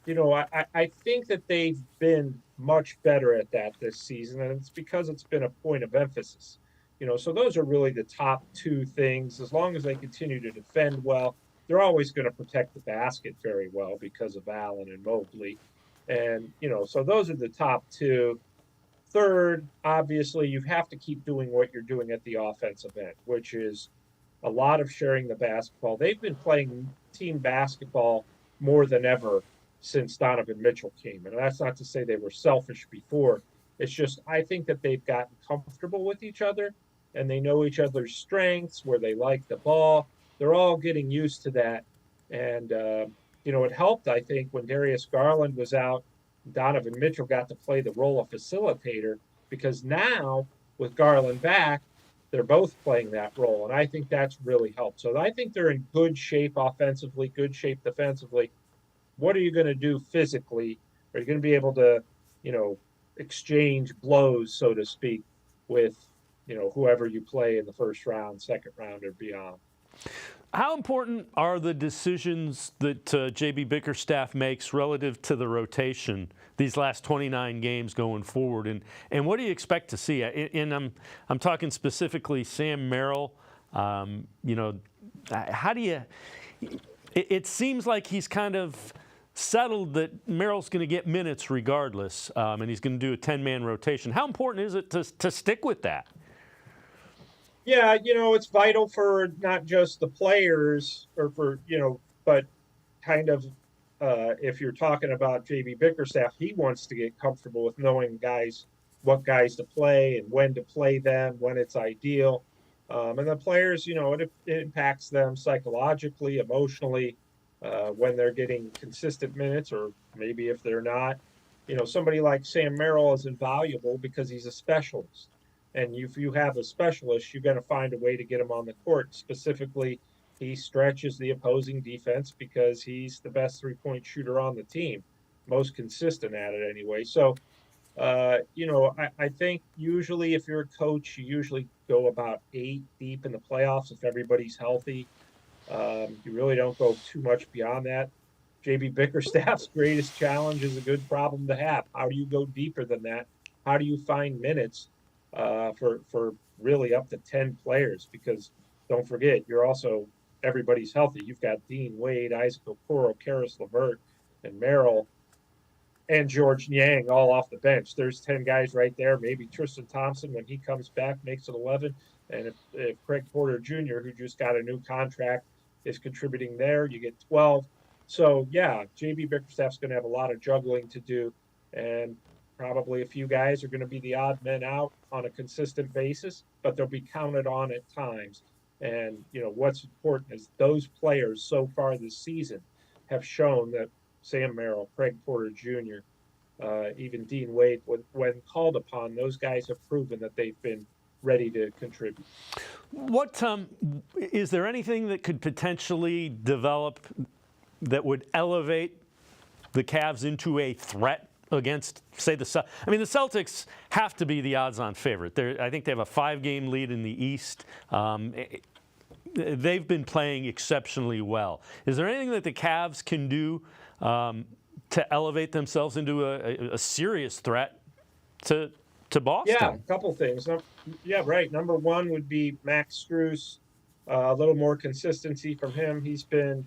I think that they've been much better at that this season, and it's because it's been a point of emphasis. So those are really the top 2 things. As long as they continue to defend well, they're always going to protect the basket very well because of Allen and Mobley. And, so those are the top 2. Third, obviously, you have to keep doing what you're doing at the offensive end, which is a lot of sharing the basketball. They've been playing team basketball more than ever since Donovan Mitchell came. And that's not to say they were selfish before. It's just I think that they've gotten comfortable with each other and they know each other's strengths, where they like the ball. They're all getting used to that. And, it helped, I think, when Darius Garland was out, Donovan Mitchell got to play the role of facilitator, because now with Garland back, they're both playing that role. And I think that's really helped. So I think they're in good shape offensively, good shape defensively. What are you going to do physically? Are you going to be able to, exchange blows, so to speak, with, whoever you play in the first round, second round, or beyond? How important are the decisions that J.B. Bickerstaff makes relative to the rotation these last 29 games going forward? And what do you expect to see? And I'm talking specifically Sam Merrill. How do you – it seems like he's kind of settled that Merrill's going to get minutes regardless, and he's going to do a 10-man rotation. How important is it to stick with that? Yeah, it's vital for not just the players but kind of if you're talking about J.B. Bickerstaff, he wants to get comfortable with knowing what guys to play and when to play them, when it's ideal. And the players, it impacts them psychologically, emotionally, when they're getting consistent minutes, or maybe if they're not. Somebody like Sam Merrill is invaluable because he's a specialist. And if you have a specialist, you're going to find a way to get him on the court. Specifically, he stretches the opposing defense because he's the best three-point shooter on the team, most consistent at it anyway. So, I think usually if you're a coach, you usually go about 8 deep in the playoffs if everybody's healthy. You really don't go too much beyond that. J.B. Bickerstaff's greatest challenge is a good problem to have. How do you go deeper than that? How do you find minutes for really up to 10 players? Because don't forget, everybody's healthy. You've got Dean Wade, Isaac Okoro, Karis LeVert, and Merrill, and George Niang all off the bench. There's 10 guys right there. Maybe Tristan Thompson, when he comes back, makes it 11. And if Craig Porter Jr., who just got a new contract, is contributing there, you get 12. So, yeah, J.B. Bickerstaff's going to have a lot of juggling to do. And probably a few guys are going to be the odd men out on a consistent basis, but they'll be counted on at times. And, what's important is those players so far this season have shown that Sam Merrill, Craig Porter Jr., even Dean Wade, when called upon, those guys have proven that they've been ready to contribute. What is there anything that could potentially develop that would elevate the Cavs into a threat against, say, the Celtics have to be the odds-on favorite. I think they have a 5-game lead in the East. They've been playing exceptionally well. Is there anything that the Cavs can do to elevate themselves into a serious threat to Boston? Yeah, a couple things. Yeah, right. Number one would be Max Strus. A little more consistency from him. He's been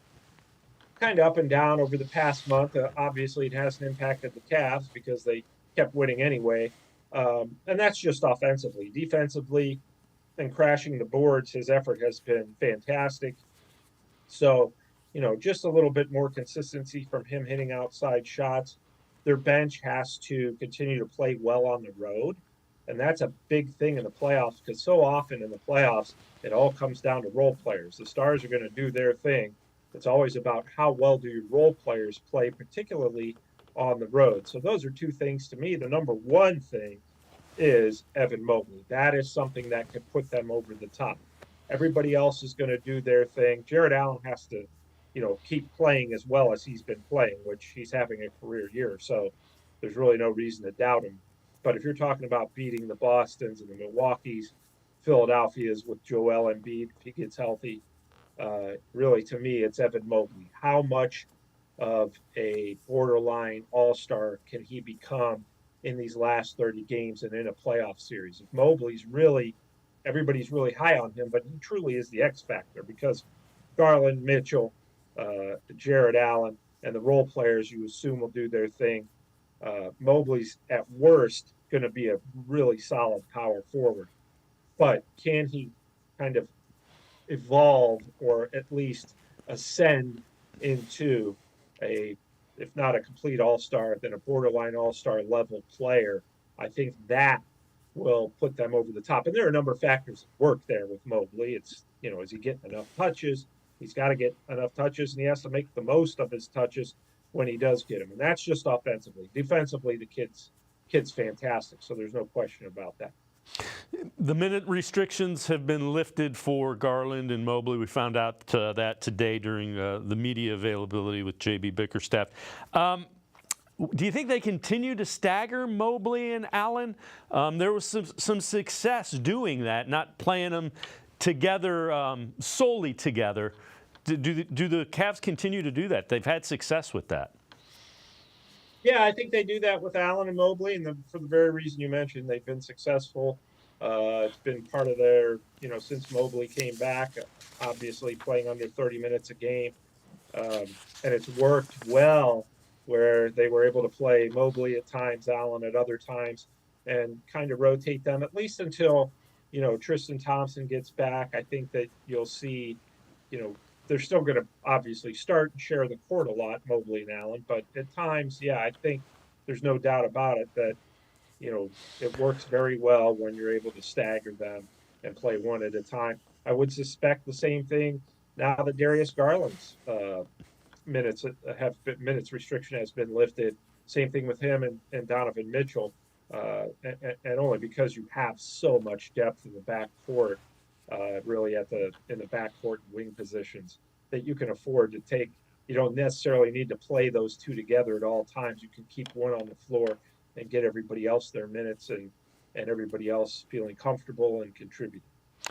kind of up and down over the past month. Obviously, it hasn't impacted the Cavs because they kept winning anyway. And that's just offensively. Defensively and crashing the boards, his effort has been fantastic. So, just a little bit more consistency from him hitting outside shots. Their bench has to continue to play well on the road. And that's a big thing in the playoffs because so often in the playoffs, it all comes down to role players. The stars are going to do their thing. It's always about how well do your role players play, particularly on the road. So those are two things to me. The number one thing is Evan Mobley. That is something that could put them over the top. Everybody else is going to do their thing. Jared Allen has to, keep playing as well as he's been playing, which he's having a career year. So there's really no reason to doubt him. But if you're talking about beating the Bostons and the Milwaukees, Philadelphia's with Joel Embiid, if he gets healthy, really, to me, it's Evan Mobley. How much of a borderline all-star can he become in these last 30 games and in a playoff series? If Mobley's everybody's really high on him, but he truly is the X factor because Garland, Mitchell, Jared Allen, and the role players you assume will do their thing. Mobley's at worst going to be a really solid power forward. But can he kind of evolve or at least ascend into if not a complete all-star, then a borderline all-star level player? I think that will put them over the top. And there are a number of factors at work there with Mobley. It's, is he getting enough touches? He's got to get enough touches, and he has to make the most of his touches when he does get them. And that's just offensively. Defensively, the kid's fantastic, so there's no question about that. The minute restrictions have been lifted for Garland and Mobley. We found out that today during the media availability with J.B. Bickerstaff. Do you think they continue to stagger Mobley and Allen? There was some success doing that, not playing them together, solely together. Do the Cavs continue to do that? They've had success with that. Yeah, I think they do that with Allen and Mobley, and for the very reason you mentioned, they've been successful. It's been part of their, since Mobley came back, obviously playing under 30 minutes a game. And it's worked well where they were able to play Mobley at times, Allen at other times, and kind of rotate them, at least until, Tristan Thompson gets back. I think that you'll see, they're still going to obviously start and share the court a lot, Mobley and Allen. But at times, yeah, I think there's no doubt about it that, it works very well when you're able to stagger them and play one at a time. I would suspect the same thing now that Darius Garland's minutes restriction has been lifted. Same thing with him and Donovan Mitchell, and only because you have so much depth in the backcourt. Really in the backcourt and wing positions that you can afford to take. You don't necessarily need to play those two together at all times. You can keep one on the floor and get everybody else their minutes and everybody else feeling comfortable and contributing.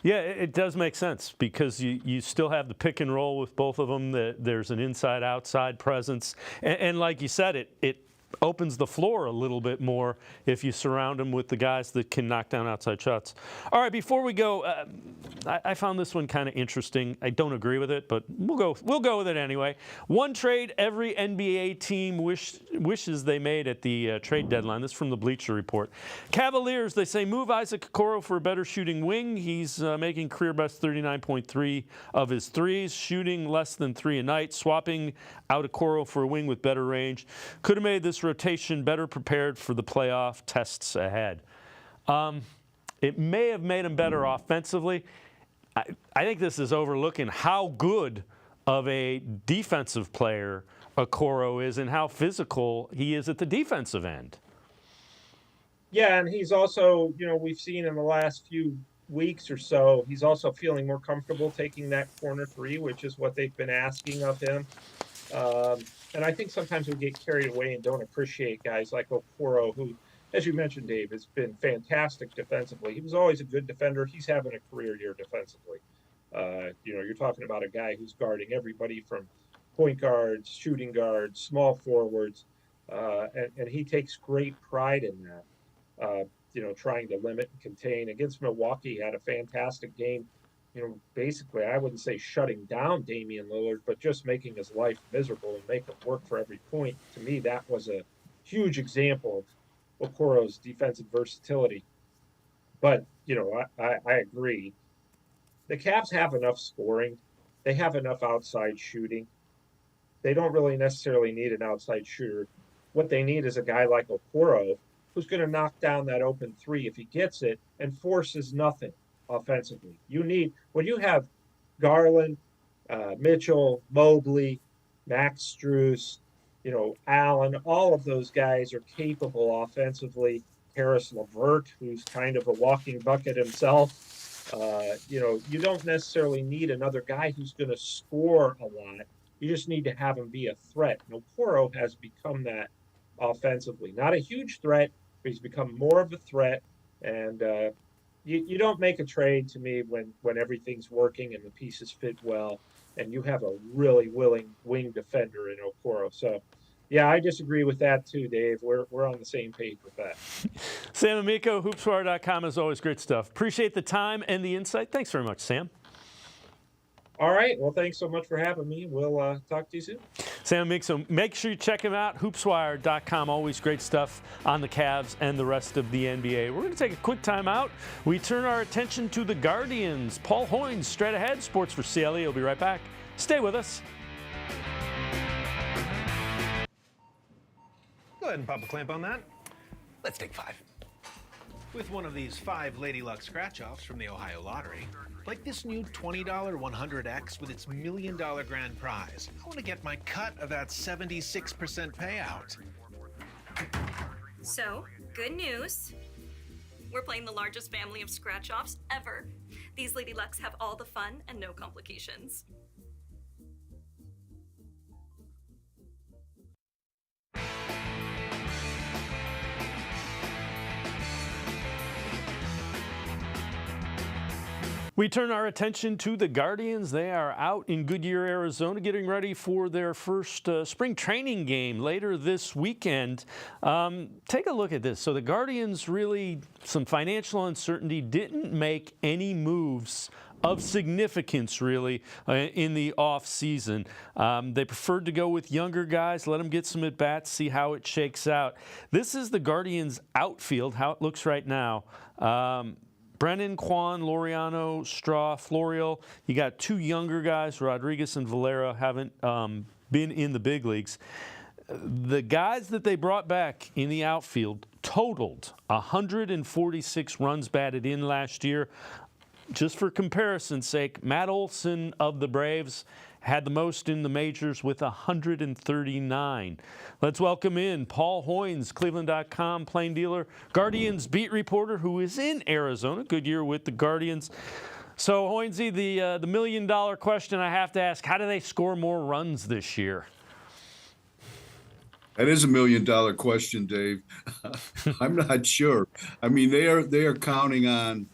Yeah, it does make sense because you still have the pick and roll with both of them. There's an inside-outside presence. And like you said, it opens the floor a little bit more if you surround them with the guys that can knock down outside shots. All right, before we go, I found this one kind of interesting. I don't agree with it, but we'll go with it anyway. One trade every NBA team wishes they made at the trade deadline. This is from the Bleacher Report. Cavaliers, they say, move Isaac Okoro for a better shooting wing. He's making career best 39.3 of his threes, shooting less than 3 a night, swapping out Okoro for a wing with better range. Could have made this rotation better prepared for the playoff tests ahead. It may have made him better offensively. I think this is overlooking how good of a defensive player Okoro is and how physical he is at the defensive end. Yeah, and he's also, we've seen in the last few weeks or so, he's also feeling more comfortable taking that corner three, which is what they've been asking of him. And I think sometimes we get carried away and don't appreciate guys like Okoro, who, as you mentioned, Dave, has been fantastic defensively. He was always a good defender. He's having a career year defensively. You're talking about a guy who's guarding everybody from point guards, shooting guards, small forwards, and he takes great pride in that. Trying to limit and contain. Against Milwaukee, he had a fantastic game. Basically, I wouldn't say shutting down Damian Lillard, but just making his life miserable and make him work for every point. To me, that was a huge example of Okoro's defensive versatility. But, I agree. The Cavs have enough scoring. They have enough outside shooting. They don't really necessarily need an outside shooter. What they need is a guy like Okoro who's going to knock down that open three if he gets it and forces nothing offensively. When you have Garland, Mitchell, Mobley, Max Strus, Allen, all of those guys are capable offensively. Harris LeVert, who's kind of a walking bucket himself. You don't necessarily need another guy who's going to score a lot. You just need to have him be a threat. And Okoro has become that offensively. Not a huge threat, but he's become more of a threat. And you don't make a trade to me when everything's working and the pieces fit well, and you have a really willing wing defender in Okoro. So, yeah, I disagree with that too, Dave. We're on the same page with that. Sam Amico, hoopswire.com, as always, great stuff. Appreciate the time and the insight. Thanks very much, Sam. All right. Well, thanks so much for having me. We'll talk to you soon. Sam Amico, make sure you check him out, hoopswire.com. Always great stuff on the Cavs and the rest of the NBA. We're going to take a quick time out. We turn our attention to the Guardians. Paul Hoynes, straight ahead. Sports for CLE. We'll be right back. Stay with us. Go ahead and pop a clamp on that. Let's take 5. With one of these 5 Lady Luck scratch-offs from the Ohio Lottery, like this new $20 100X with its $1 million grand prize, I want to get my cut of that 76% payout. So, good news. We're playing the largest family of scratch-offs ever. These Lady Lucks have all the fun and no complications. We turn our attention to the Guardians. They are out in Goodyear, Arizona, getting ready for their first spring training game later this weekend. Take a look at this. So the Guardians really, some financial uncertainty, didn't make any moves of significance, really, in the off-season. They preferred to go with younger guys, let them get some at-bats, see how it shakes out. This is the Guardians' outfield, how it looks right now. Brennan, Kwan, Laureano, Straw, Florial. You got 2 younger guys, Rodriguez and Valera, haven't been in the big leagues. The guys that they brought back in the outfield totaled 146 runs batted in last year. Just for comparison's sake, Matt Olson of the Braves had the most in the majors with 139. Let's welcome in Paul Hoynes, cleveland.com plain dealer, Guardians beat reporter who is in Arizona, Goodyear with the Guardians. So, Hoynesy, the $1 million question I have to ask, how do they score more runs this year? That is $1 million question, Dave. I'm not sure. I mean, they are counting on,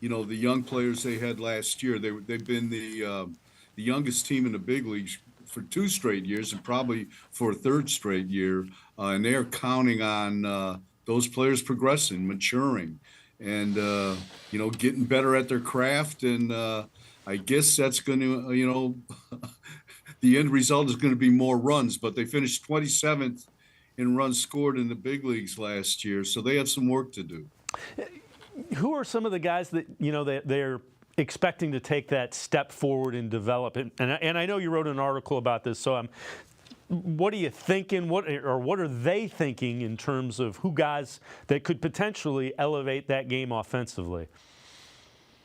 the young players they had last year. They've been the youngest team in the big leagues for 2 straight years and probably for a 3rd straight year. And they're counting on those players progressing, maturing, and, getting better at their craft. And I guess that's going to, the end result is going to be more runs. But they finished 27th in runs scored in the big leagues last year. So they have some work to do. Who are some of the guys that, they're expecting to take that step forward and develop it? And I know you wrote an article about this, so what are you thinking? What are they thinking in terms of who guys that could potentially elevate that game offensively?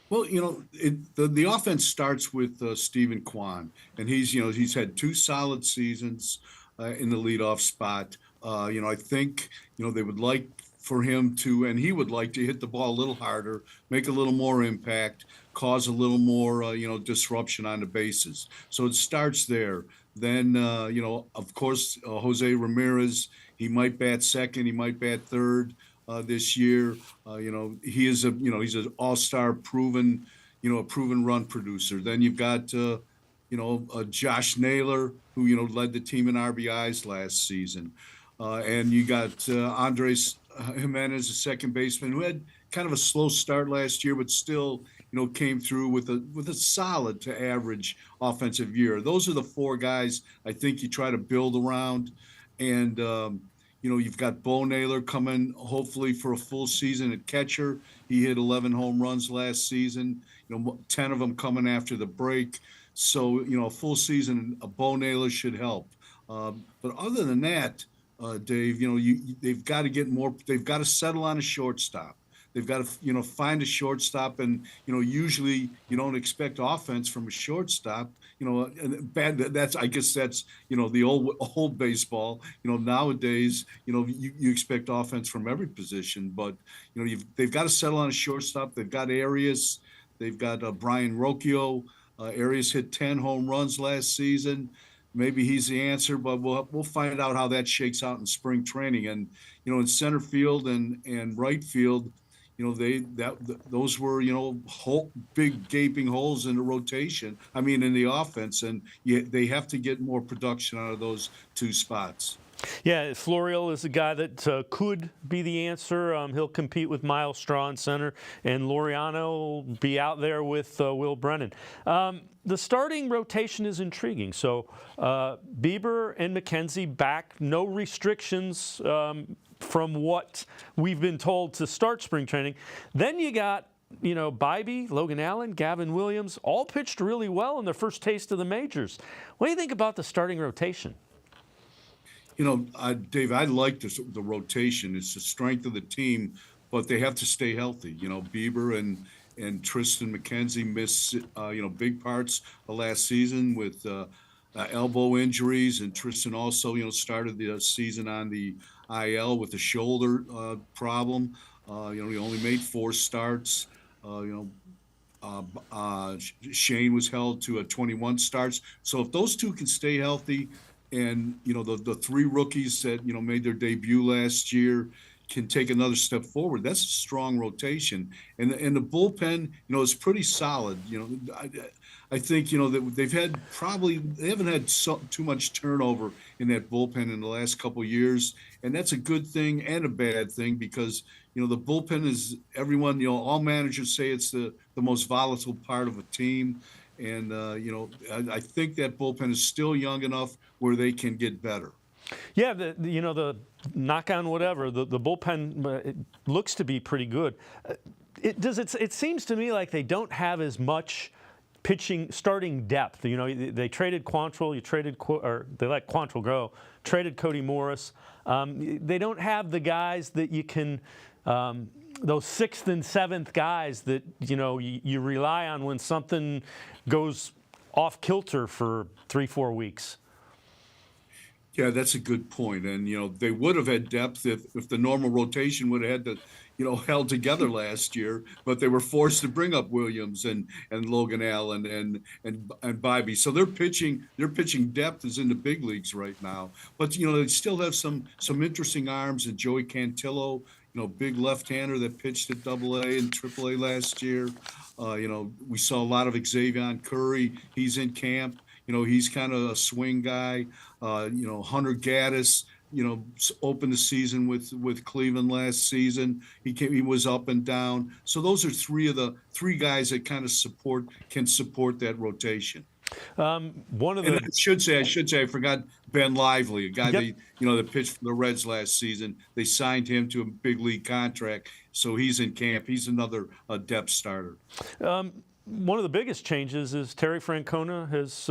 Well, the offense starts with Stephen Kwan, and he's had 2 solid seasons in the leadoff spot. I think they would like for him to, and he would like to hit the ball a little harder, make a little more impact, cause a little more, disruption on the bases. So it starts there. Then, of course, Jose Ramirez, he might bat second, he might bat third this year. He is he's an all-star proven, a proven run producer. Then you've got, Josh Naylor, who, led the team in RBIs last season. And you got Andres Jimenez, a second baseman, who had kind of a slow start last year, but still, came through with a solid to average offensive year. Those are the four guys I think you try to build around. And, you've got Bo Naylor coming hopefully for a full season at catcher. He hit 11 home runs last season, 10 of them coming after the break. So, a full season, a Bo Naylor should help. But other than that, Dave, they've got to get more. They've got to settle on a shortstop. They've got to, find a shortstop, and usually you don't expect offense from a shortstop. I guess that's the old baseball. Nowadays, you expect offense from every position, but they've got to settle on a shortstop. They've got Arias. They've got Brian Rocchio. Arias hit 10 home runs last season. Maybe he's the answer, but we'll find out how that shakes out in spring training. And in center field and right field, those were big gaping holes in the rotation. I mean, in the offense, and they have to get more production out of those two spots. Yeah, Florial is a guy that could be the answer. He'll compete with Miles Straw in center, and Laureano will be out there with Will Brennan. The starting rotation is intriguing. So Bieber and McKenzie back, no restrictions from what we've been told to start spring training. Then you got Bibee, Logan Allen, Gavin Williams, all pitched really well in their first taste of the majors. What do you think about the starting rotation? Dave, I like the rotation. It's the strength of the team, but they have to stay healthy. Bieber and Tristan McKenzie missed, big parts of last season with elbow injuries, and Tristan also, started the season on the IL with a shoulder problem. He only made 4 starts. Shane was held to 21 starts. So if those two can stay healthy, and the 3 rookies that made their debut last year can take another step forward, that's a strong rotation. And the bullpen is pretty solid. I think that they haven't had too much turnover in that bullpen in the last couple of years, and that's a good thing and a bad thing, because the bullpen is, everyone, all managers say it's the most volatile part of a team. And, I think that bullpen is still young enough where they can get better. Yeah, the knock on whatever, the bullpen it looks to be pretty good. It seems to me like they don't have as much starting depth. They traded Quantrill, they let Quantrill go, traded Cody Morris. They don't have the guys that you can, those 6th and 7th guys that, you rely on when something goes off kilter for 3-4 weeks. Yeah, that's a good point. And, they would have had depth if the normal rotation would have had held together last year, but they were forced to bring up Williams and Logan Allen and Bibee. So their pitching depth is in the big leagues right now. But, they still have some interesting arms, and Joey Cantillo, big left-hander that pitched at AA and AAA last year. We saw a lot of Xavier Curry. He's in camp. He's kind of a swing guy. Hunter Gaddis, opened the season with Cleveland last season. He was up and down. So those are 3 guys that kind of can support that rotation. I should say, I forgot Ben Lively, a guy that pitched for the Reds last season. They signed him to a big league contract, so he's in camp. He's another depth starter. One of the biggest changes is Terry Francona has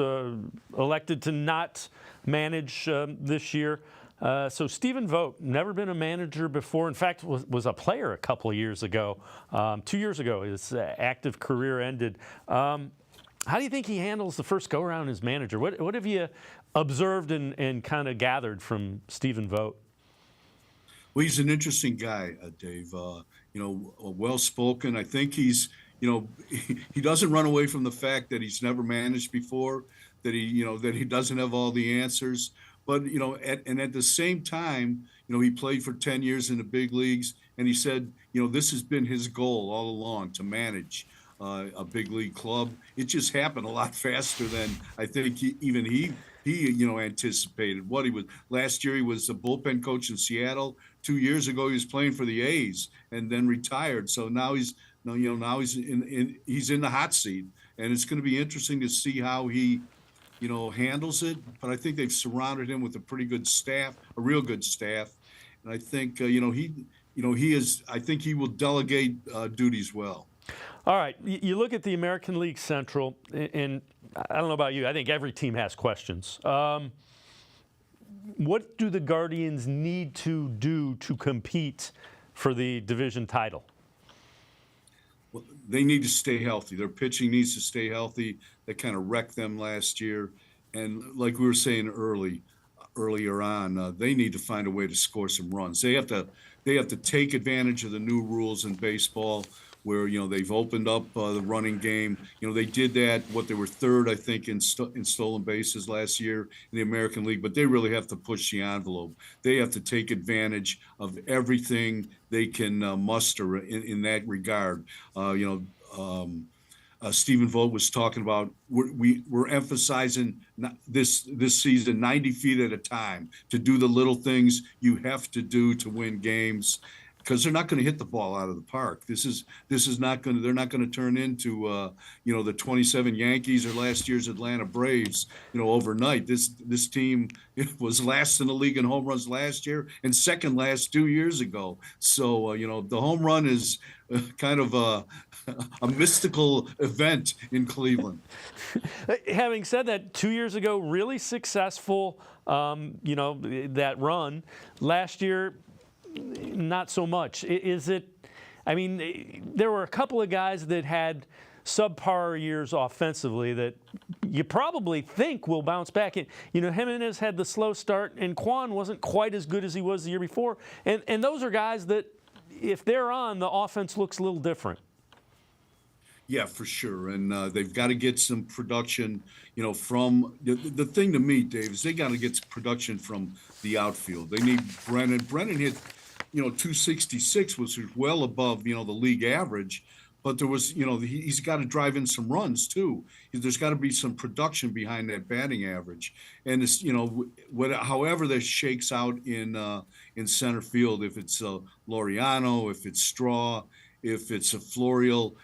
elected to not manage this year. So Stephen Vogt, never been a manager before. In fact, was a player a couple of years ago. 2 years ago, his active career ended. How do you think he handles the first go-around as manager? What have you observed and kind of gathered from Stephen Vogt? Well, he's an interesting guy, Dave. Well-spoken. I think he's, he doesn't run away from the fact that he's never managed before, that he doesn't have all the answers. But, at the same time, he played for 10 years in the big leagues, and he said, this has been his goal all along, to manage a big league club. It just happened a lot faster than I think he anticipated. What he was last year, he was a bullpen coach in Seattle. 2 years ago, he was playing for the A's and then retired. So now he's he's in the hot seat, and it's going to be interesting to see how he handles it. But I think they've surrounded him with a pretty good staff, a real good staff, and I think he is. I think he will delegate duties well. All right, you look at the American League Central, and I don't know about you, I think every team has questions. What do the Guardians need to do to compete for the division title? Well, they need to stay healthy. Their pitching needs to stay healthy. They kind of wrecked them last year. And like we were saying earlier on, they need to find a way to score some runs. They have to take advantage of the new rules in baseball, where they've opened up the running game. They did that. They were third, I think, in stolen bases last year in the American League. But they really have to push the envelope. They have to take advantage of everything they can muster in that regard. Stephen Vogt was talking about we're emphasizing this season 90 feet at a time, to do the little things you have to do to win games, because they're not going to hit the ball out of the park. This is not going to. They're not going to turn into the 27 Yankees or last year's Atlanta Braves overnight. This team was last in the league in home runs last year and second last 2 years ago. So the home run is kind of a mystical event in Cleveland. Having said that, 2 years ago, really successful. That run last year. Not so much. Is it? I mean, there were a couple of guys that had subpar years offensively that you probably think will bounce back. Jimenez had the slow start, and Kwan wasn't quite as good as he was the year before. And those are guys that, if they're on, the offense looks a little different. Yeah, for sure. And they've got to get some production, from the thing to me, Dave, is they got to get some production from the outfield. They need Brennan. Brennan hit 266, which was well above, the league average. But there was, he's got to drive in some runs too. There's got to be some production behind that batting average. And it's, however that shakes out in center field, if it's Laureano, if it's Straw, if it's a Florial,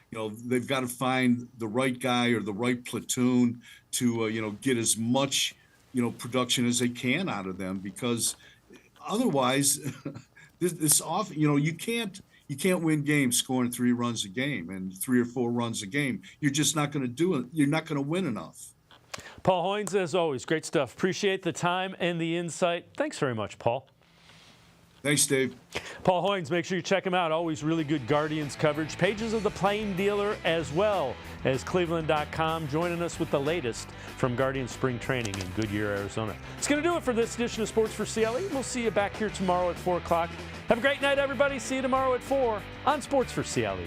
they've got to find the right guy or the right platoon to, get as much, production as they can out of them, because otherwise this off, you can't win games scoring 3 runs a game and 3 or 4 runs a game. You're just not going to do it. You're not going to win enough. Paul Hoynes, as always, great stuff. Appreciate the time and the insight. Thanks very much, Paul. Thanks, Dave. Paul Hoynes, make sure you check him out. Always really good Guardians coverage. Pages of the Plain Dealer, as well as cleveland.com, joining us with the latest from Guardians spring training in Goodyear, Arizona. It's going to do it for this edition of Sports for CLE. We'll see you back here tomorrow at 4 o'clock. Have a great night, everybody. See you tomorrow at 4 on Sports for CLE.